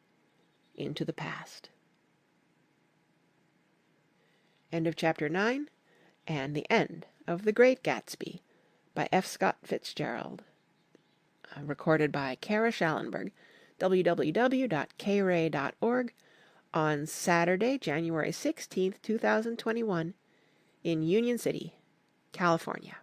into the past. End of Chapter 9, and the end of The Great Gatsby by F. Scott Fitzgerald. Recorded by Kara Schallenberg, www.kray.org, on Saturday, January 16th, 2021, in Union City, California.